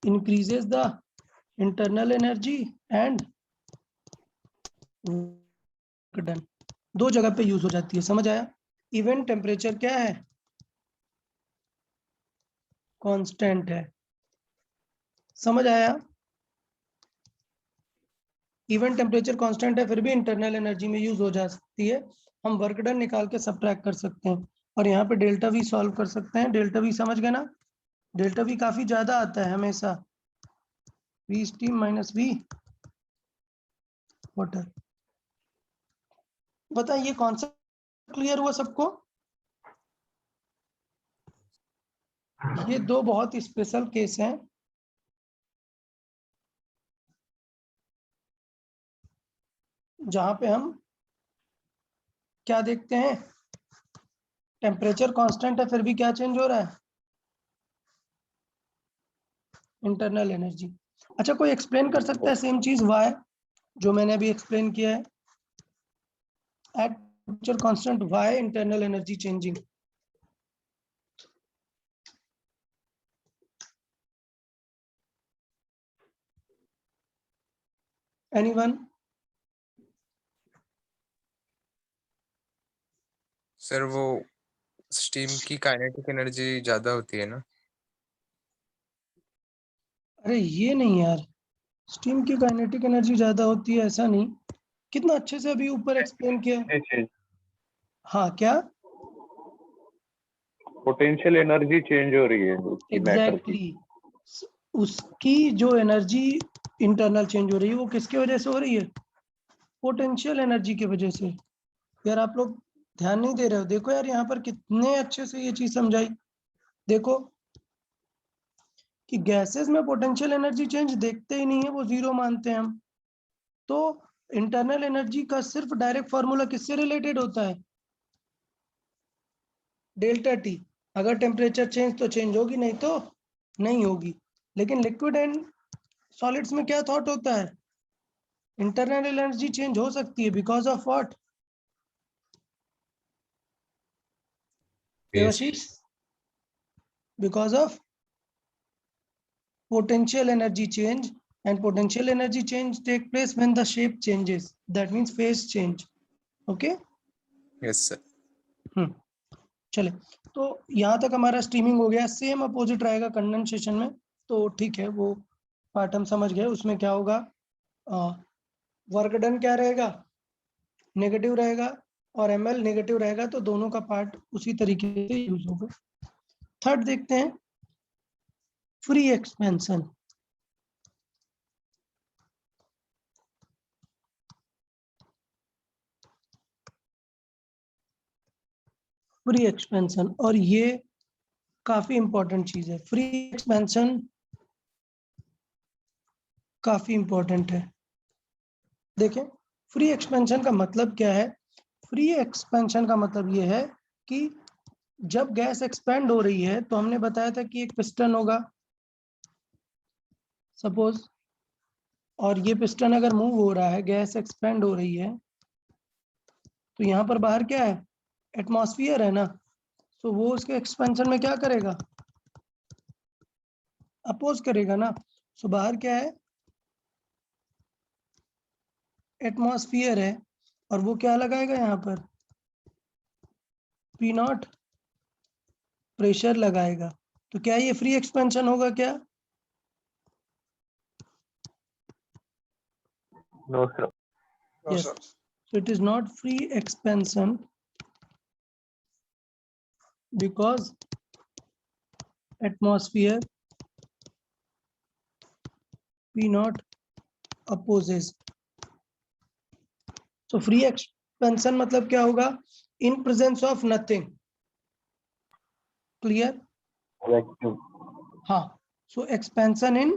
increases the internal energy and work done। दो जगह पे यूज हो जाती है, समझ आया? इवेंट टेम्परेचर क्या है, कांस्टेंट है, समझ आया? इवेंट टेम्परेचर कांस्टेंट है, फिर भी इंटरनल एनर्जी में यूज हो जा सकती है। हम वर्क डन निकाल के सबट्रैक्ट कर सकते हैं और यहाँ पे डेल्टा वी सॉल्व कर सकते हैं। डेल्टा वी समझ गए ना? डेल्टा वी काफी ज्यादा आता है हमेशा, V steam minus V water. बताइए ये कॉन्सेप्ट क्लियर हुआ सबको? ये दो बहुत स्पेशल केस हैं जहां पे हम क्या देखते हैं, टेम्परेचर कांस्टेंट है फिर भी क्या चेंज हो रहा है, इंटरनल एनर्जी। अच्छा, कोई एक्सप्लेन कर सकता है सेम चीज वाई, जो मैंने अभी एक्सप्लेन किया है, at temperature constant why internal energy changing? Anyone? Sir वो स्टीम की काइनेटिक एनर्जी ज्यादा होती है ना? अरे ये नहीं यार, स्टीम की काइनेटिक एनर्जी ज्यादा होती है ऐसा नहीं, कितना अच्छे से अभी ऊपर एक्सप्लेन किया। हाँ क्या? पोटेंशियल एनर्जी चेंज हो रही है उसकी मैटर की। एग्जैक्टली, उसकी जो एनर्जी इंटरनल चेंज हो रही है वो किसकी वजह से हो रही है, पोटेंशियल एनर्जी की वजह से। यार आप लोग ध्यान नहीं दे रहे हो, देखो यार यहाँ पर कितने अच्छे से ये चीज समझाई। देखो कि गैसेस में पोटेंशियल एनर्जी चेंज देखते ही नहीं है, वो जीरो मानते हैं हम। तो इंटरनल एनर्जी का सिर्फ डायरेक्ट फॉर्मूला किससे रिलेटेड होता है, डेल्टा टी। अगर टेम्परेचर चेंज तो चेंज होगी, नहीं तो नहीं होगी। लेकिन लिक्विड एंड सॉलिड्स में क्या थॉट होता है, इंटरनल एनर्जी चेंज हो सकती है because of what, Debashish? Because of potential energy change, and potential energy change take place when the shape changes, that means phase change। okay? Yes sir. चले, तो यहाँ तक हमारा स्ट्रीमिंग हो गया। सेम अपोजिट रहेगा कंडेंसेशन में, तो ठीक है वो पार्ट हम समझ गए। उसमें क्या होगा, वर्क डन क्या रहेगा, नेगेटिव रहेगा, और ml नेगेटिव रहेगा, तो दोनों का पार्ट उसी तरीके से यूज होगा। थर्ड देखते हैं, फ्री एक्सपेंशन। फ्री एक्सपेंशन, और ये काफी इंपॉर्टेंट चीज है। फ्री एक्सपेंशन काफी इंपॉर्टेंट है। देखें, फ्री एक्सपेंशन का मतलब क्या है, फ्री एक्सपेंशन का मतलब ये है कि जब गैस एक्सपेंड हो रही है, तो हमने बताया था कि एक पिस्टन होगा सपोज, और ये पिस्टन अगर मूव हो रहा है, गैस एक्सपेंड हो रही है, तो यहाँ पर बाहर क्या है, एटमॉस्फेयर है ना। तो वो उसके एक्सपेंशन में क्या करेगा, अपोज करेगा ना। सो बाहर क्या है, एटमॉस्फेयर है, और वो क्या लगाएगा यहाँ पर, पी नॉट प्रेशर लगाएगा। तो क्या ये फ्री एक्सपेंशन होगा क्या? No sir. No Yes. Sir. So it is not free expansion because atmosphere P naught opposes. So free expansion मतलब क्या होगा? In presence of nothing. Clear? Vacuum. हाँ. So expansion in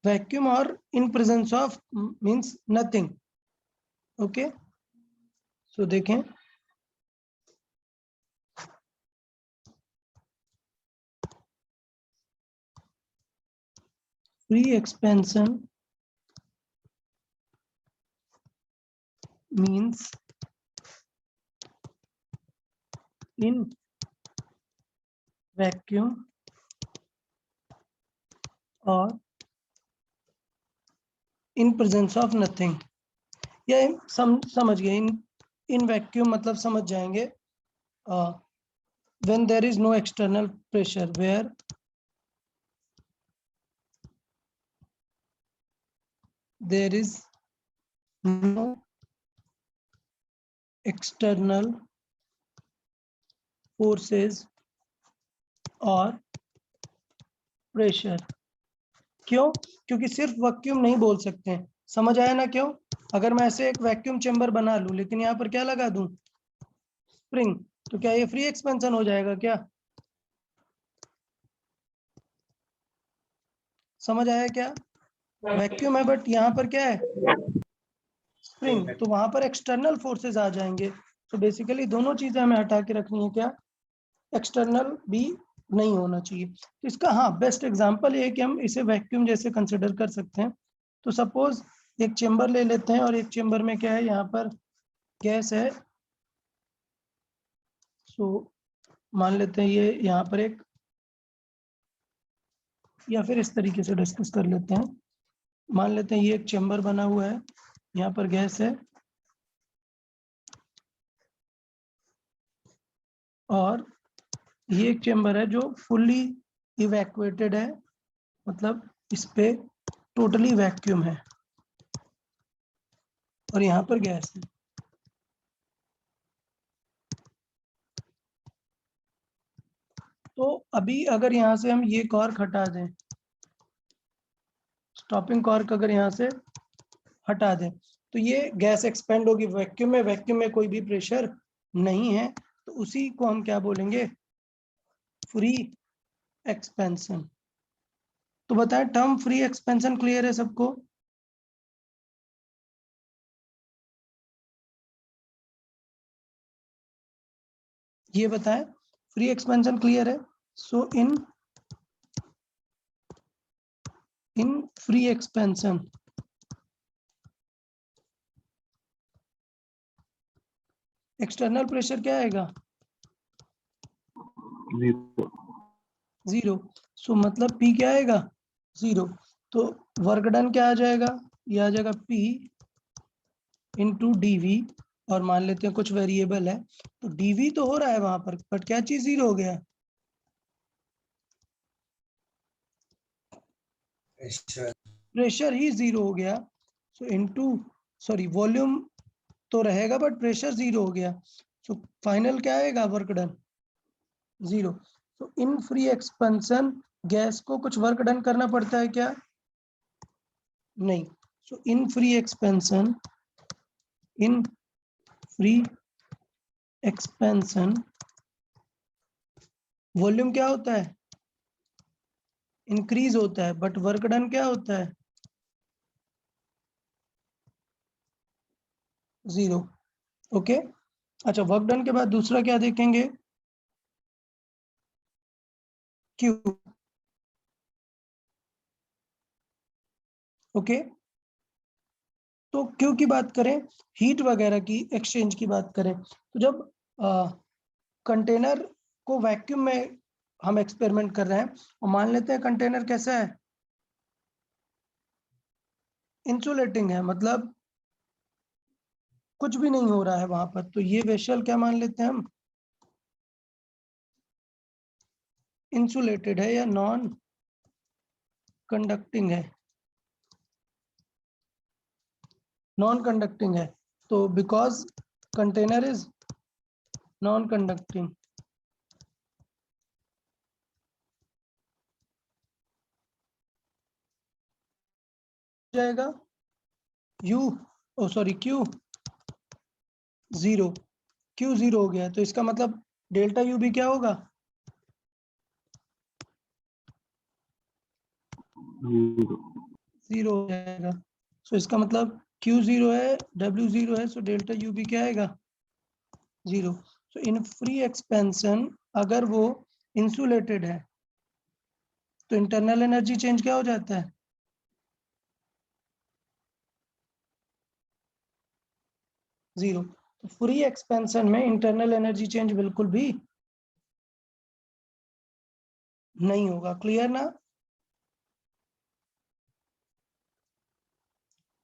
vacuum or in presence of means nothing. Okay. So देखें. Free expansion means in vacuum or in presence of nothing. या समझ गए. in vacuum मतलब समझ जाएंगे. When there is no external pressure, where there is no external forces और pressure. क्यों? क्योंकि सिर्फ वैक्यूम नहीं बोल सकते हैं. समझ आया ना क्यों? अगर मैं ऐसे एक वैक्यूम चेंबर बना लूं लेकिन यहाँ पर क्या लगा दूं? स्प्रिंग, तो क्या ये फ्री एक्सपेंशन हो जाएगा क्या? समझ आया क्या? वैक्यूम है बट यहाँ पर क्या है? स्प्रिंग. तो वहां पर एक्सटर्नल फोर्सेस आ जाएंगे. तो बेसिकली दोनों चीजें हमें हटा के रखनी है. क्या? एक्सटर्नल भी नहीं होना चाहिए. तो इसका हाँ बेस्ट एग्जांपल ये है कि हम इसे वैक्यूम जैसे कंसिडर कर सकते हैं. तो सपोज एक चेंबर ले लेते हैं और एक चेंबर में क्या है? यहाँ पर गैस है. सो मान लेते हैं ये यहाँ पर एक, या फिर इस तरीके से डिस्कस कर लेते हैं. मान लेते हैं ये एक चेंबर बना हुआ है, यहाँ पर गैस है और ये एक चेंबर है जो फुल्ली इवैक्यूएटेड है, मतलब इस पे टोटली वैक्यूम है और यहाँ पर गैस है. तो अभी अगर यहाँ से हम ये कॉर्क हटा दें, स्टॉपिंग कॉर्क अगर यहाँ से हटा दें, तो ये गैस एक्सपेंड होगी वैक्यूम में. वैक्यूम में कोई भी प्रेशर नहीं है, तो उसी को हम क्या बोलेंगे? Free expansion. तो बताएं टर्म फ्री एक्सपेंशन क्लियर है सबको? ये बताएं फ्री एक्सपेंशन क्लियर है? सो in free expansion external pressure क्या आएगा? Zero. जीरो. सो मतलब P क्या आएगा? जीरो. तो वर्क डन क्या आ जाएगा? ये आ जाएगा P इंटू dV. और मान लेते हैं कुछ वेरिएबल है, तो dV तो हो रहा है वहां पर, बट क्या चीज जीरो हो गया? प्रेशर ही जीरो हो गया. सो इनटू सॉरी वॉल्यूम तो रहेगा बट प्रेशर जीरो हो गया. सो फाइनल क्या आएगा? Work done zero. तो इन फ्री एक्सपेंशन गैस को कुछ वर्क डन करना पड़ता है क्या? नहीं. सो इन फ्री एक्सपेंशन वॉल्यूम क्या होता है? इंक्रीज होता है, बट वर्क डन क्या होता है? जीरो. ओके. अच्छा, वर्क डन के बाद दूसरा क्या देखेंगे? क्यू. ओके. तो क्यू की बात करें, हीट वगैरह की एक्सचेंज की बात करें, तो जब कंटेनर को वैक्यूम में हम एक्सपेरिमेंट कर रहे हैं और मान लेते हैं कंटेनर कैसा है? इंसुलेटिंग है, मतलब कुछ भी नहीं हो रहा है वहां पर, तो ये वेसल क्या मान लेते हैं हम? इंसुलेटेड है या नॉन कंडक्टिंग है? नॉन कंडक्टिंग है. तो because container is non conducting, जाएगा U, ओ सॉरी Q 0, Q 0 हो गया, तो इसका मतलब डेल्टा U भी क्या होगा? 0 हो जाएगा। सो इसका मतलब Q 0 है, W 0 है, सो डेल्टा U भी क्या आएगा? 0। सो इन फ्री एक्सपेंशन अगर वो इंसुलेटेड है तो इंटरनल एनर्जी चेंज क्या हो जाता है? 0। तो फ्री एक्सपेंशन में इंटरनल एनर्जी चेंज बिल्कुल भी नहीं होगा। क्लियर ना?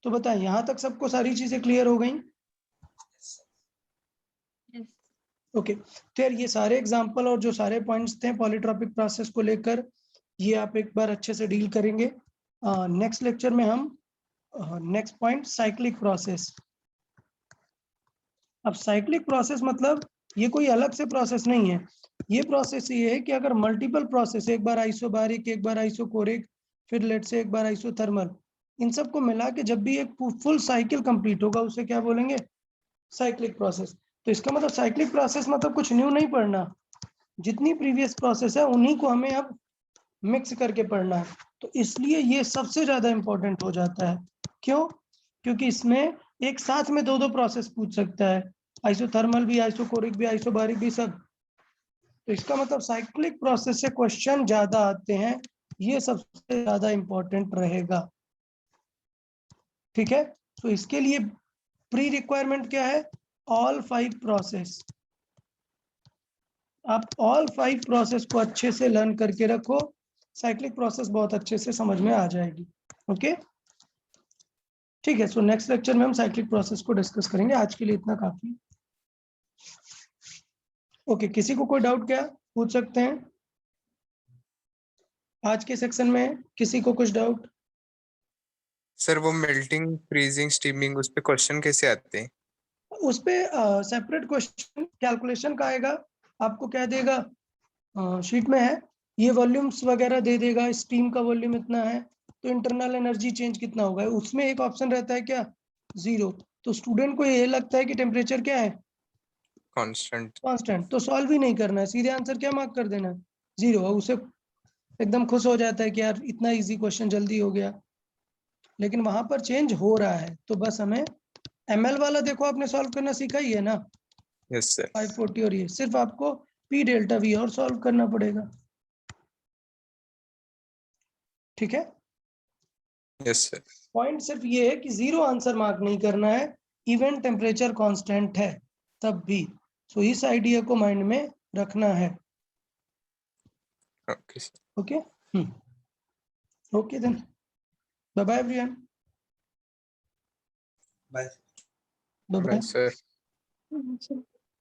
तो बताएं, यहां तक सबको सारी चीजें क्लियर हो गई? Yes. ओके, तो यार ये सारे एग्जांपल और जो सारे पॉइंट्स थे पॉलीट्रॉपिक प्रोसेस को लेकर, ये आप एक बार अच्छे से डील करेंगे। नेक्स्ट लेक्चर में हम नेक्स्ट पॉइंट साइक्लिक प्रोसेस। अब साइक्लिक प्रोसेस मतलब ये कोई अलग से प्रोसेस नहीं है। ये प्रोसेस ये है कि अगर मल्टीपल प्रोसेस, एक बार आइसोबारिक, एक बार आइसोकोरिक, फिर लेट से एक बार आइसोथर्मल, इन सबको मिला के जब भी एक फुल साइकिल कंप्लीट होगा उसे क्या बोलेंगे? Cyclic process. तो इसका मतलब साइक्लिक प्रोसेस मतलब कुछ न्यू नहीं पढ़ना, जितनी प्रीवियस प्रोसेस है उन्हीं को हमें अब मिक्स करके पढ़ना है। तो इसलिए ये सबसे ज्यादा इंपॉर्टेंट हो जाता है। क्यों? क्योंकि इसमें एक साथ में दो प्रोसेस पूछ सकता है, आइसोथर्मल भी, आइसोकोरिक भी, आइसोबारिक भी, सब। तो इसका मतलब साइक्लिक प्रोसेस से क्वेश्चन ज्यादा आते हैं, ये सबसे ज्यादा इंपॉर्टेंट रहेगा। ठीक है, तो इसके लिए प्री रिक्वायरमेंट क्या है? All 5 process. आप ऑल 5 प्रोसेस को अच्छे से लर्न करके रखो, साइक्लिक प्रोसेस बहुत अच्छे से समझ में आ जाएगी। ओके, ठीक है। सो नेक्स्ट लेक्चर में हम साइक्लिक प्रोसेस को डिस्कस करेंगे। आज के लिए इतना काफी। ओके, किसी को कोई डाउट क्या पूछ सकते हैं आज के सेक्शन में? किसी को कुछ डाउट? सर वो मेल्टिंग, फ्रीजिंग, स्टीमिंग, उस पे क्वेश्चन कैसे आते हैं? उस पे सेपरेट क्वेश्चन कैलकुलेशन का आएगा। आपको क्या देगा? शीट में है, ये वॉल्यूम्स वगैरह दे देगा, स्टीम का वॉल्यूम इतना है तो इंटरनल एनर्जी चेंज कितना होगा। उसमें एक ऑप्शन रहता है क्या? 0। तो स्टूडेंट को ये लगता है कि टेम्परेचर क्या है? कांस्टेंट। कांस्टेंट। तो सॉल्व ही नहीं करना है, सीधे आंसर क्या मार्क कर देना है? 0। उसे एकदम खुश हो जाता है कि यार इतना इजी क्वेश्चन जल्दी हो गया। लेकिन वहां पर चेंज हो रहा है, तो बस हमें ml वाला देखो आपने सॉल्व करना सीखा ही है ना, यस सर। 540, और ये सिर्फ आपको P डेल्टा V और सॉल्व करना पड़ेगा। ठीक है, यस सर। पॉइंट सिर्फ ये है कि 0 आंसर मार्क नहीं करना है, इवन टेम्परेचर कांस्टेंट है तब भी। सो इस आइडिया को माइंड में रखना है। Okay sir. Okay, okay then, bye bye everyone. Bye bye bye sir. Mhm.